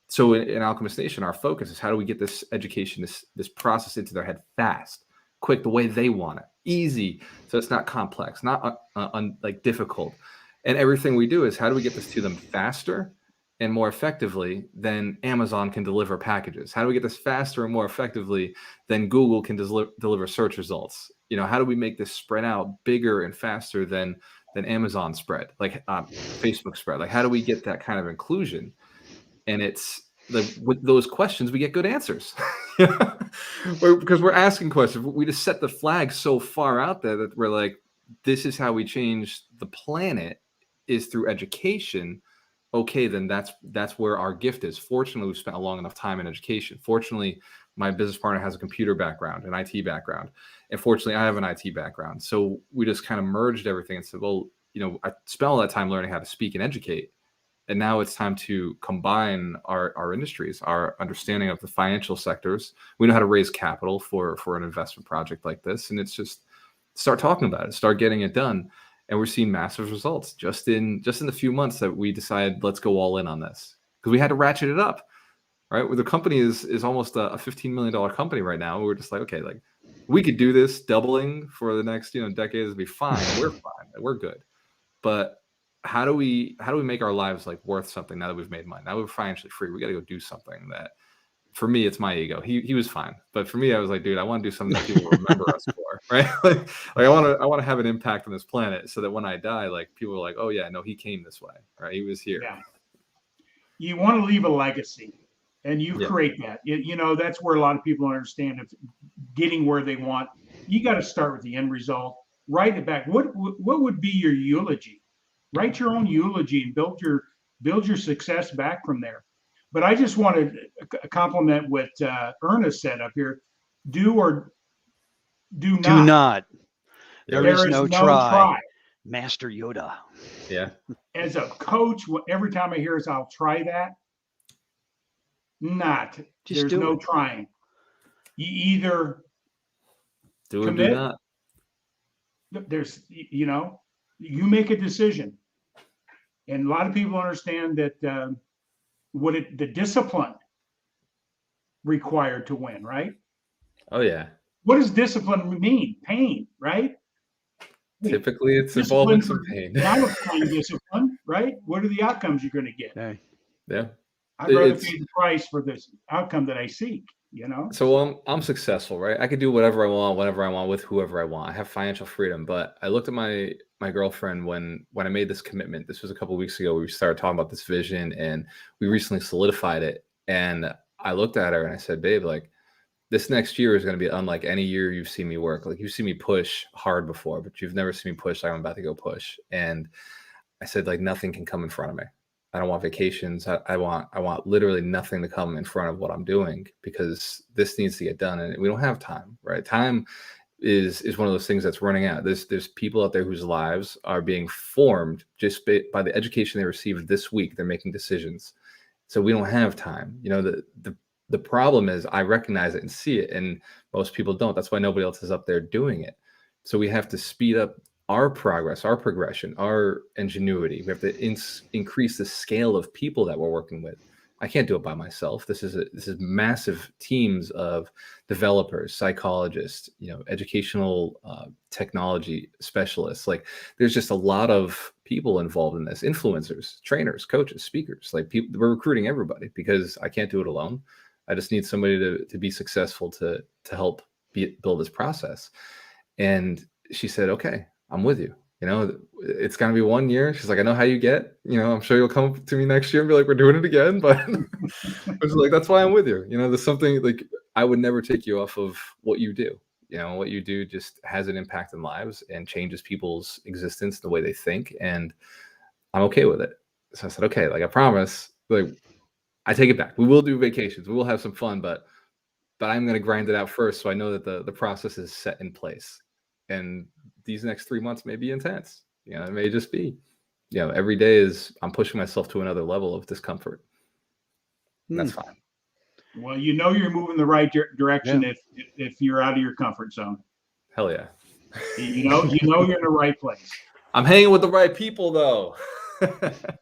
So in Alchemist Nation, our focus is how do we get this education, this process into their head fast, quick, the way they want it, easy. So it's not complex, not difficult. And everything we do is how do we get this to them faster and more effectively than Amazon can deliver packages? How do we get this faster and more effectively than Google can deliver search results? How do we make this spread out bigger and faster than Amazon spread, Facebook spread? How do we get that kind of inclusion? And it's with those questions, we get good answers because we're asking questions. We just set the flag so far out there that we're this is how we change the planet is through education. Okay, then that's where our gift is. Fortunately, we've spent a long enough time in education. Fortunately, my business partner has a computer background, an IT background. And fortunately, I have an IT background. So we just kind of merged everything and said, well, I spent all that time learning how to speak and educate. And now it's time to combine our industries, our understanding of the financial sectors. We know how to raise capital for an investment project like this. And it's just start talking about it, start getting it done. and we're seeing massive results just in the few months that we decided let's go all in on this, because we had to ratchet it up, right? Where the company is almost a $15 million company right now. We're just like, okay, like we could do this doubling for the next decades, it'd be fine. We're fine. We're good. But how do we make our lives like worth something now that we've made money? Now we're financially free. We got to go do something that, for me, it's my ego. He was fine, but for me, I was like, dude, I want to do something that people remember us for, right? like I want to have an impact on this planet, so that when I die, like people are like, oh yeah, no, he came this way, right? He was here. Yeah. You want to leave a legacy, and you create that. That's where a lot of people understand if getting where they want. You got to start with the end result. Write it back. What would be your eulogy? Write your own eulogy and build your success back from there. But I just want to compliment what Ernest said up here. Do or do not. Do not. There is no try. Master Yoda. Yeah. As a coach, every time I hear is I'll try that. There's no trying. You either do or commit. Do not. There's, you make a decision. And a lot of people understand that the discipline required to win, right? Oh yeah. What does discipline mean? Pain, right? Typically, it's involving some pain. I'm applying discipline, right? What are the outcomes you're going to get? Okay. Yeah. I'd rather pay the price for this outcome that I seek. So I'm successful, right? I could do whatever I want, whenever I want, with whoever I want. I have financial freedom. But I looked at my girlfriend when I made this commitment. This was a couple of weeks ago. We started talking about this vision, and we recently solidified it. And I looked at her and I said, babe, like, this next year is going to be unlike any year you've seen me work. Like, you've seen me push hard before, but you've never seen me push like I'm about to go push. And I said, like, nothing can come in front of me. I don't want vacations. I want literally nothing to come in front of what I'm doing, because this needs to get done, and we don't have time, right? Time is one of those things that's running out. There's people out there whose lives are being formed just by the education they received this week. They're making decisions, so we don't have time. The problem is, I recognize it and see it, and most people don't. That's why nobody else is up there doing it. So we have to speed up our progress, our progression, our ingenuity. We have to increase the scale of people that we're working with. I can't do it by myself. This is massive teams of developers, psychologists, educational technology specialists. Like, there's just a lot of people involved in this. Influencers, trainers, coaches, speakers. Like, we're recruiting everybody, because I can't do it alone. I just need somebody to be successful to help build this process. And she said, okay, I'm with you. It's going to be 1 year. She's like, I know how you get, I'm sure you'll come to me next year and be like, we're doing it again. But I was like, that's why I'm with you. There's something like, I would never take you off of what you do. What you do just has an impact in lives and changes people's existence, the way they think. And I'm okay with it. So I said, okay, like, I promise, like, I take it back. We will do vacations. We will have some fun, but I'm going to grind it out first. So I know that the process is set in place. And these next 3 months may be intense. It may just be, every day I'm pushing myself to another level of discomfort. And that's fine. Well, you're moving the right direction if you're out of your comfort zone. Hell yeah. You're in the right place. I'm hanging with the right people, though.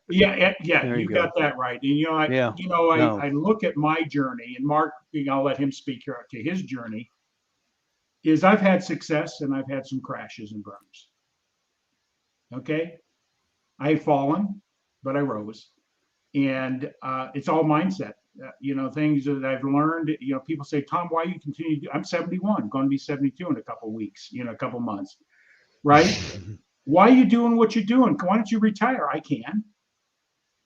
Yeah. You got that right. And I look at my journey, and Mark, I'll let him speak here to his journey. Is I've had success and I've had some crashes and burns. Okay. I've fallen, but I rose. And it's all mindset. Things that I've learned, people say, Tom, why you continue? I'm 71, going to be 72 in a couple of weeks, a couple of months, right? Why are you doing what you're doing? Why don't you retire? I can.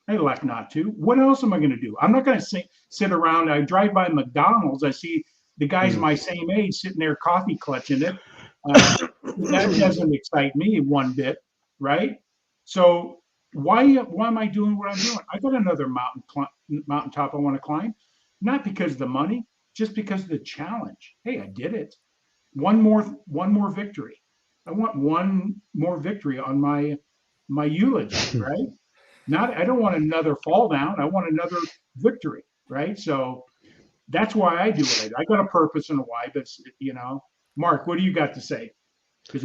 I elect not to. What else am I going to do? I'm not going to sit around. I drive by McDonald's. I see the guys my same age sitting there, coffee clutching it. That doesn't excite me one bit, right? So why am I doing what I'm doing? I got another mountaintop I want to climb, not because of the money, just because of the challenge. Hey, I did it. One more victory. I want one more victory on my eulogy, right? I don't want another fall down. I want another victory, right? So that's why I do it. I got a purpose and a why. But Mark, what do you got to say? Because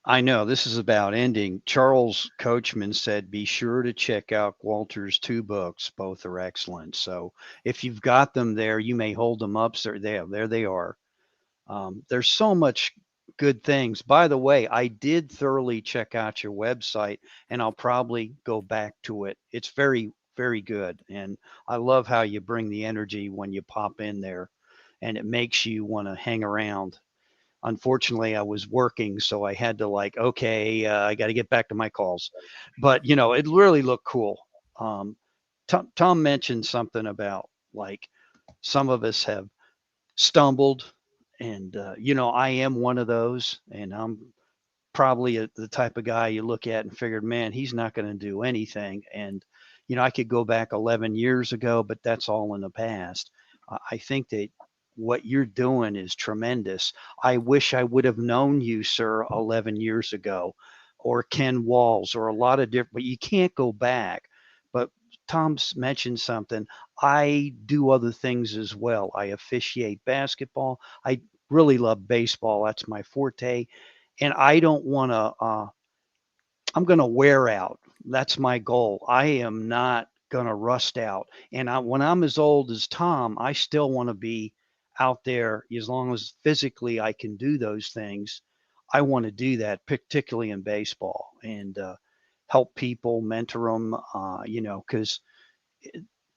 I know this is about ending. Charles Coachman said, be sure to check out Gualter's 2 books. Both are excellent. So if you've got them there, you may hold them up. So there they are. There's so much good things. By the way, I did thoroughly check out your website, and I'll probably go back to it. It's very, very good. And I love how you bring the energy when you pop in there, and it makes you want to hang around. Unfortunately, I was working, so I had to okay, I got to get back to my calls. But it really looked cool. Tom mentioned something about some of us have stumbled, and I am one of those, and I'm probably the type of guy you look at and figured, man, he's not going to do anything. And I could go back 11 years ago, but that's all in the past. I think that what you're doing is tremendous. I wish I would have known you, sir, 11 years ago, or Ken Walls, or a lot of different, but you can't go back. But Tom's mentioned something. I do other things as well. I officiate basketball. I really love baseball. That's my forte. And I don't want to, I'm going to wear out. That's my goal. I am not going to rust out. And when I'm as old as Tom, I still want to be out there as long as physically I can do those things. I want to do that, particularly in baseball, and help people, mentor them, because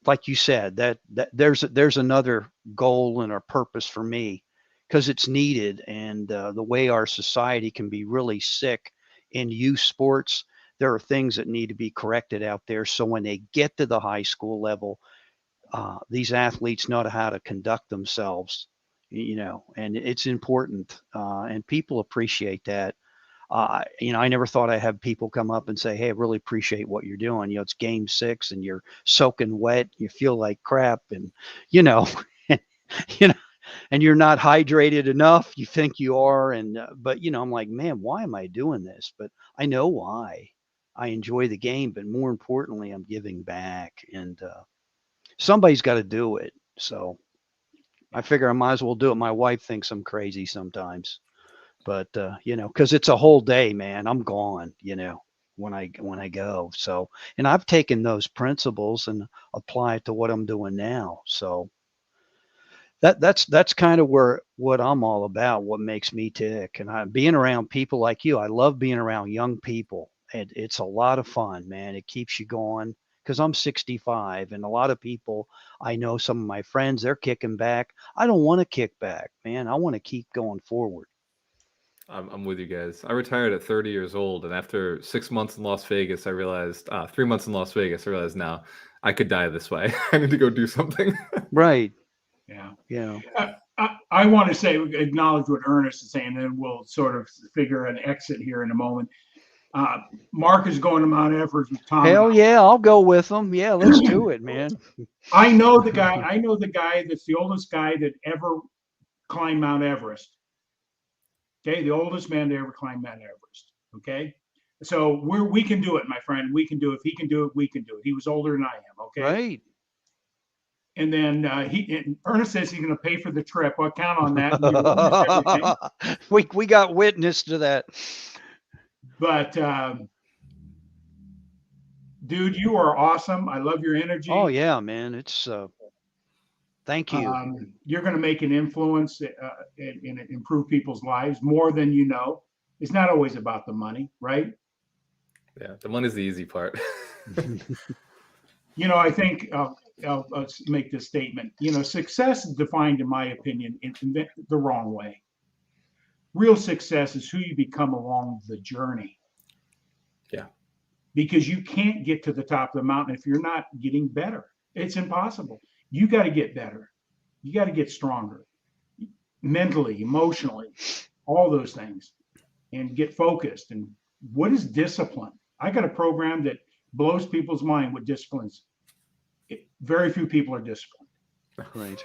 like you said, that there's another goal and a purpose for me, because it's needed. And the way our society can be really sick in youth sports, there are things that need to be corrected out there. So when they get to the high school level, these athletes know how to conduct themselves, and it's important, and people appreciate that. I never thought I'd have people come up and say, hey, I really appreciate what you're doing. It's game 6 and you're soaking wet. You feel like crap, and, you know, you know, and you're not hydrated enough. You think you are. And, but, I'm like, man, why am I doing this? But I know why. I enjoy the game, but more importantly, I'm giving back, and somebody's got to do it. So I figure I might as well do it. My wife thinks I'm crazy sometimes, but because it's a whole day, man. I'm gone, when I go. So, and I've taken those principles and apply it to what I'm doing now. So that's kind of what I'm all about, what makes me tick. And I'm being around people like you. I love being around young people. And it's a lot of fun, man. It keeps you going, because I'm 65, and a lot of people, I know some of my friends, they're kicking back. I don't want to kick back, man. I want to keep going forward. I'm with you guys. I retired at 30 years old, and after 6 months in Las Vegas, I realized 3 months in Las Vegas, I realized now I could die this way. I need to go do something. Right. Yeah. Yeah. I want to say, acknowledge what Ernest is saying, and then we'll sort of figure an exit here in a moment. Mark is going to Mount Everest with Tom. Hell yeah, I'll go with them. Yeah, let's do it, man. I know the guy that's the oldest guy that ever climbed Mount Everest. Okay, the oldest man to ever climb Mount Everest. Okay, so we can do it, my friend. We can do it. If he can do it, we can do it. He was older than I am. Okay. Right. And then Ernest says he's going to pay for the trip. I'll count on that. We got witness to that. But dude, you are awesome. I love your energy. Oh yeah, man. It's thank you. You're going to make an influence and improve people's lives more than you know. It's not always about the money, right? Yeah, the money's the easy part. I think I'll make this statement. Success is defined, in my opinion, in the wrong way. Real success is who you become along the journey. Yeah. Because you can't get to the top of the mountain if you're not getting better. It's impossible. You got to get better. You got to get stronger mentally, emotionally, all those things, and get focused. And what is discipline? I got a program that blows people's mind with disciplines. Very few people are disciplined. Right.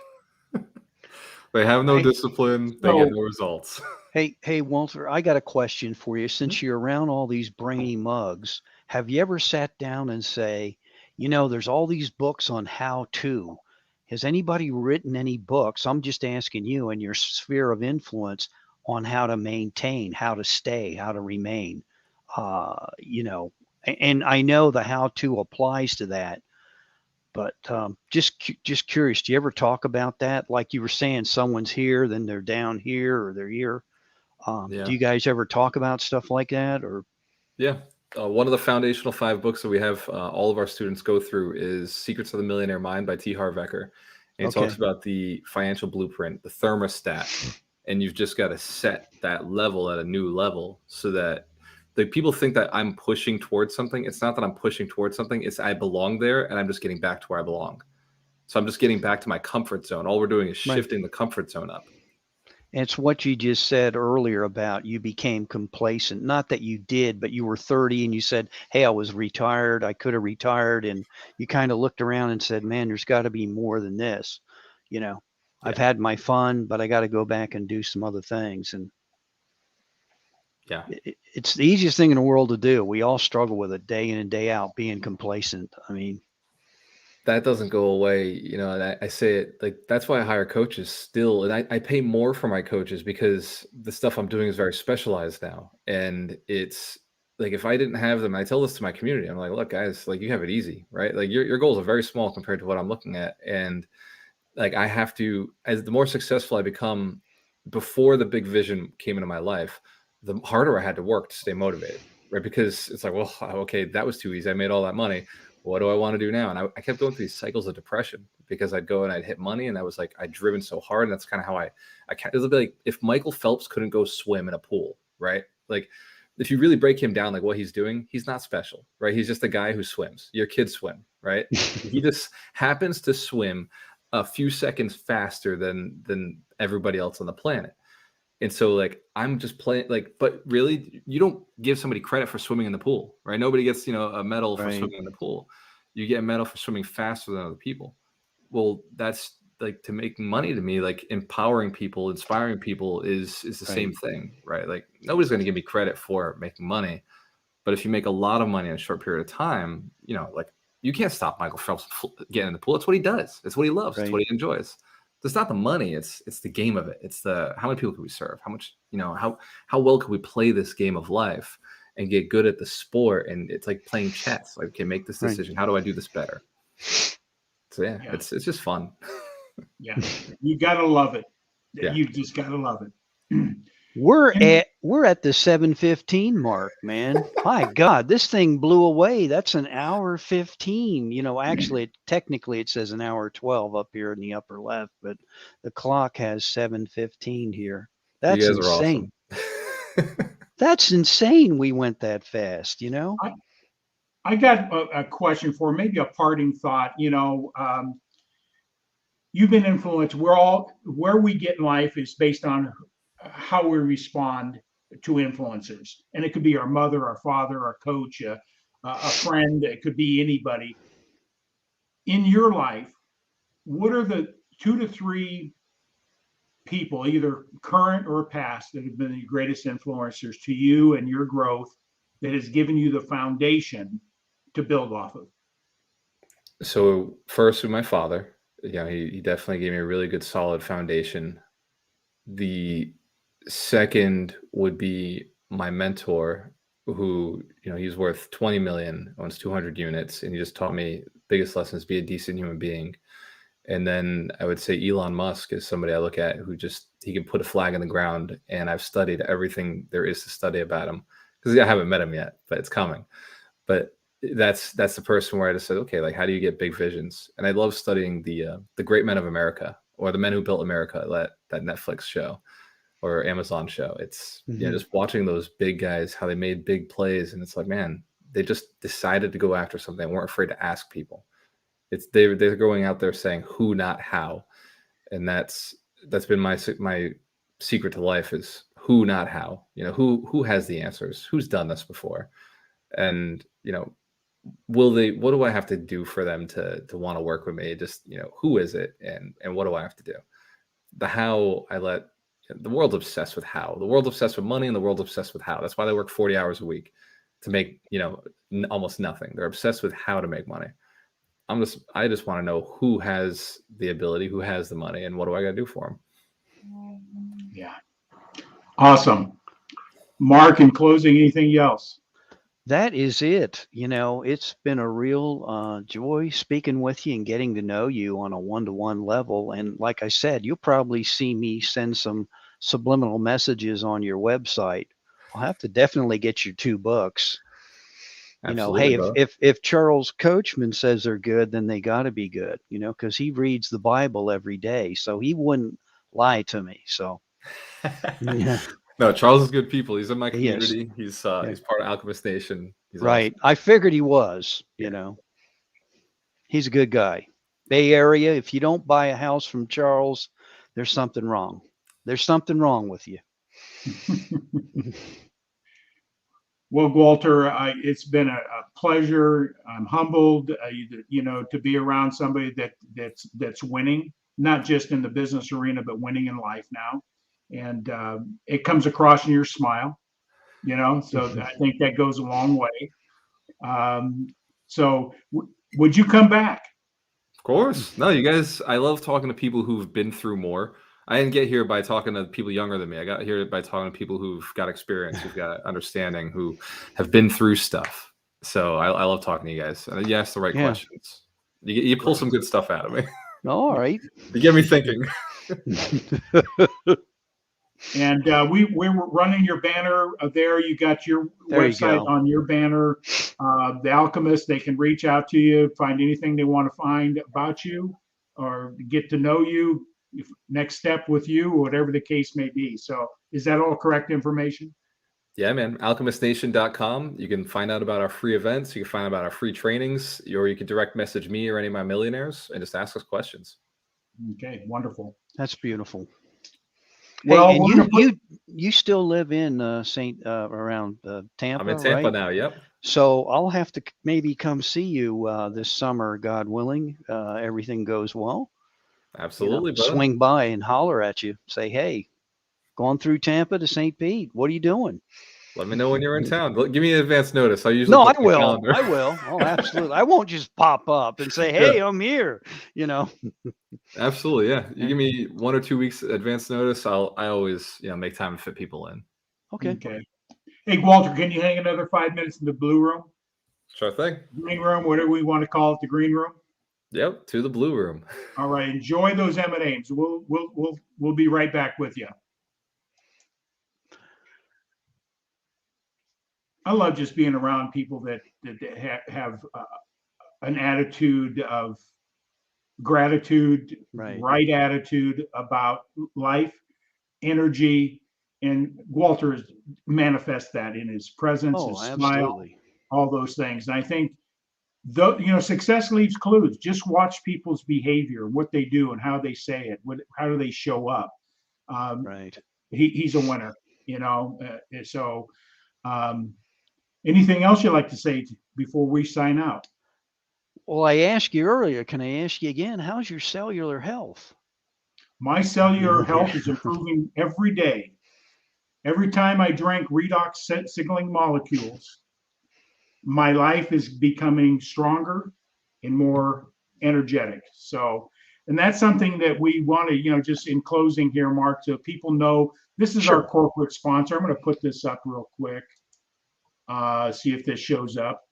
They have no discipline. They get no results. Hey, Walter, I got a question for you. Since you're around all these brainy mugs, have you ever sat down and say, there's all these books on how to. Has anybody written any books? I'm just asking you, in your sphere of influence, on how to maintain, how to stay, how to remain. You know, and I know the how to applies to that, but just curious, do you ever talk about that? Like you were saying, someone's here, then they're down here, or they're here. Yeah. Do you guys ever talk about stuff like that, or? Yeah. One of the foundational 5 books that we have all of our students go through is Secrets of the Millionaire Mind by T. Harv Eker. And he talks about the financial blueprint, the thermostat, and you've just got to set that level at a new level so that the people think that I'm pushing towards something. It's not that I'm pushing towards something. It's I belong there, and I'm just getting back to where I belong. So I'm just getting back to my comfort zone. All we're doing is shifting the comfort zone up. It's what you just said earlier about you became complacent. Not that you did, but you were 30 and you said, hey, I was retired. I could have retired. And you kind of looked around and said, man, there's got to be more than this. You know, I've had my fun, but I got to go back and do some other things. And yeah, it's the easiest thing in the world to do. We all struggle with it day in and day out, being complacent. I mean, that doesn't go away, you know, and I say it like, that's why I hire coaches still. And I pay more for my coaches because the stuff I'm doing is very specialized now. And it's like, if I didn't have them, I tell this to my community, I'm like, look, guys, like you have it easy, right? Like your goals are very small compared to what I'm looking at. And like, I have to, as the more successful I become, before the big vision came into my life, the harder I had to work to stay motivated, right? Because it's like, well, okay, that was too easy. I made all that money. What do I want to do now? And I kept going through these cycles of depression because I'd go and I'd hit money, and I was like, I'd driven so hard. And that's kind of how it would be like if Michael Phelps couldn't go swim in a pool, right? Like if you really break him down, like what he's doing, he's not special, right? He's just a guy who swims. Your kids swim, right? He just happens to swim a few seconds faster than everybody else on the planet. And so like, I'm just playing like, but really you don't give somebody credit for swimming in the pool, right? Nobody gets, you know, a medal for swimming in the pool. You get a medal for swimming faster than other people. Well, that's like to making money to me, like empowering people, inspiring people is the same thing, right? Like nobody's going to give me credit for making money, but if you make a lot of money in a short period of time, you know, like you can't stop Michael Phelps getting in the pool. It's what he does. It's what he loves. It's what he enjoys. It's not the money. It's the game of it. It's the how many people can we serve? How much, you know, how well can we play this game of life and get good at the sport? And it's like playing chess. Like, okay, make this decision. How do I do this better? So yeah. It's just fun. Yeah, you gotta love it. Yeah. You just gotta love it. We're at the 7:15 mark, man. My God, this thing blew away. That's an hour 15. You know, actually, technically it says an hour 12 up here in the upper left, but the clock has 7:15 here. That's you guys insane. are awesome. That's insane. We went that fast, you know? I got a question for maybe a parting thought. You know, you've been influenced. Where we get in life is based on how we respond to influencers. And it could be our mother, our father, our coach, a friend. It could be anybody. In your life, what are the 2 to 3 people, either current or past, that have been the greatest influencers to you and your growth that has given you the foundation to build off of? So first with my father, you know, he definitely gave me a really good solid foundation. The second would be my mentor, who, you know, he's worth 20 million, owns 200 units, and he just taught me biggest lessons: be a decent human being. And then I would say Elon Musk is somebody I look at who just, he can put a flag in the ground, and I've studied everything there is to study about him, because I haven't met him yet, but it's coming. But that's the person where I just said, okay, like how do you get big visions? And I love studying the Great Men of America, or the Men Who Built America, that Netflix show or Amazon show. It's you know, just watching those big guys, how they made big plays, and it's like, man, they just decided to go after something, weren't afraid to ask people. It's they're going out there saying who, not how, and that's been my secret to life, is who, not how. You know, who has the answers, who's done this before, and you know, what do I have to do for them to want to work with me? Just, you know, who is it, and what do I have to do? The how, the world's obsessed with how. The world's obsessed with money, and the world's obsessed with how. That's why they work 40 hours a week to make, you know, almost nothing. They're obsessed with how to make money. I just want to know who has the ability, who has the money, and what do I got to do for them? Yeah. Awesome. Mark, in closing, anything else? That is it. It's been a real joy speaking with you and getting to know you on a one-to-one level. And like I said, you'll probably see me send some subliminal messages on your website. I'll have to definitely get your 2 books. Absolutely, Hey, brother. if Charles Coachman says they're good, then they got to be good. Because he reads the Bible every day, so he wouldn't lie to me. So yeah, No, Charles is good people. He's in my he is. community. He's Yeah. he's part of Alchemist Nation. He's Right. awesome. I figured he was. Yeah. He's a good guy. Bay Area, if you don't buy a house from Charles, there's something wrong. There's something wrong with you. Well, Gualter, it's been a pleasure. I'm humbled, to be around somebody that's winning, not just in the business arena, but winning in life now. And it comes across in your smile, so I think that goes a long way. So would you come back? Of course. No, you guys, I love talking to people who've been through more. I didn't get here by talking to people younger than me. I got here by talking to people who've got experience, who've got understanding, who have been through stuff. So I love talking to you guys. And you ask the right questions. You pull some good stuff out of me. All right. You get me thinking. And we're running your banner there. You got your website on your banner. The Alchemist, they can reach out to you, find anything they want to find about you, or get to know you, next step with you, whatever the case may be. So is that all correct information? Yeah, man. alchemistnation.com. You can find out about our free events. You can find out about our free trainings, or you can direct message me or any of my millionaires and just ask us questions. Okay, wonderful. That's beautiful. Well, hey, and you still live in around Tampa, I'm in Tampa right? now. Yep. So I'll have to maybe come see you this summer, God willing. Everything goes well. Absolutely, brother. Swing by and holler at you. Say, hey, going through Tampa to St. Pete. What are you doing? Let me know when you're in town. Give me an advance notice. I usually No, I will. I will. Oh, absolutely. I won't just pop up and say, hey, I'm here. Absolutely, yeah. You give me 1 or 2 weeks advance notice. I always make time to fit people in. Okay. Hey, Gualter, can you hang another 5 minutes in the blue room? Sure thing. Green room, whatever we want to call it, the green room. Yep, to the blue room. All right, enjoy those M&Ms. We'll be right back with you. I love just being around people that have an attitude of gratitude, right attitude about life, energy, and Gualter manifests that in his presence, his smile, all those things. And I think success leaves clues. Just watch people's behavior, what they do, and how they say it. How do they show up? He's a winner. So. Anything else you'd like to say before we sign out? Well, I asked you earlier. Can I ask you again? How's your cellular health? My cellular health is improving every day. Every time I drink redox signaling molecules, my life is becoming stronger and more energetic. So, and that's something that we want to, just in closing here, Mark, so people know this is our corporate sponsor. I'm going to put this up real quick. See if this shows up.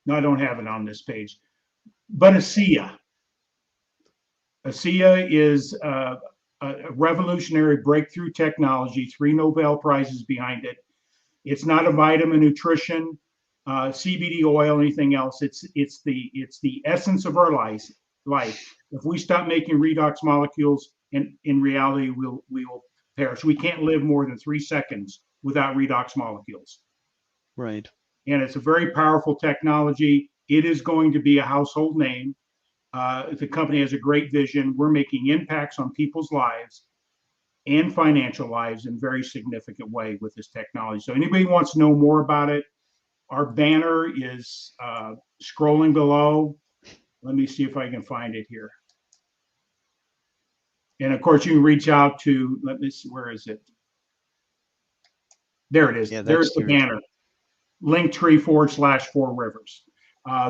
No, I don't have it on this page. But ASEA. ASEA is a revolutionary breakthrough technology, 3 Nobel Prizes behind it. It's not a vitamin, nutrition, CBD oil, anything else. It's the essence of our life. If we stop making redox molecules, in reality, we will perish. We can't live more than 3 seconds without redox molecules. Right. And it's a very powerful technology. It is going to be a household name. The company has a great vision. We're making impacts on people's lives and financial lives in a very significant way with this technology. So anybody who wants to know more about it, our banner is scrolling below. Let me see if I can find it here. And of course, you can reach out to, let me see, where is it? There it is. Yeah, there's the banner. Linktree/4 Rivers.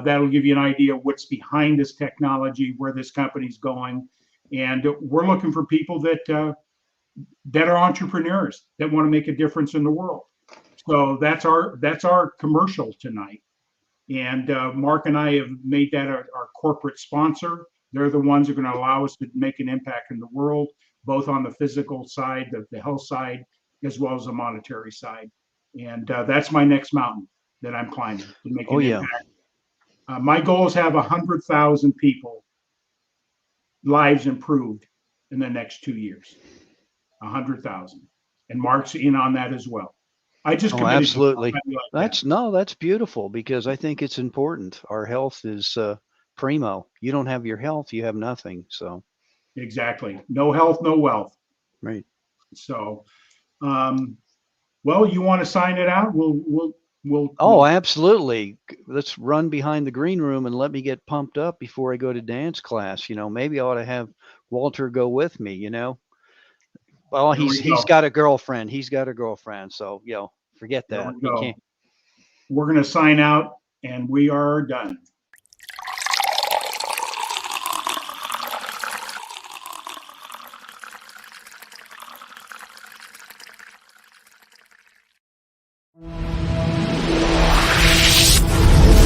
That'll give you an idea of what's behind this technology, where this company's going. And we're looking for people that are entrepreneurs that want to make a difference in the world. So that's our commercial tonight. And Mark and I have made that our corporate sponsor. They're the ones who are going to allow us to make an impact in the world, both on the physical side, the health side, as well as the monetary side. And that's my next mountain that I'm climbing to make an impact. My goal is to have 100,000 people lives improved in the next 2 years. 100,000, and Mark's in on that as well. I just committed. Absolutely. That's beautiful, because I think it's important. Our health is primo. You don't have your health, you have nothing. So exactly, no health, no wealth. Right. So, well, you want to sign it out? We'll. Oh, absolutely. Let's run behind the green room and let me get pumped up before I go to dance class. Maybe I ought to have Walter go with me. Well, he's got a girlfriend. So forget that. He can't. We're going to sign out, and we are done.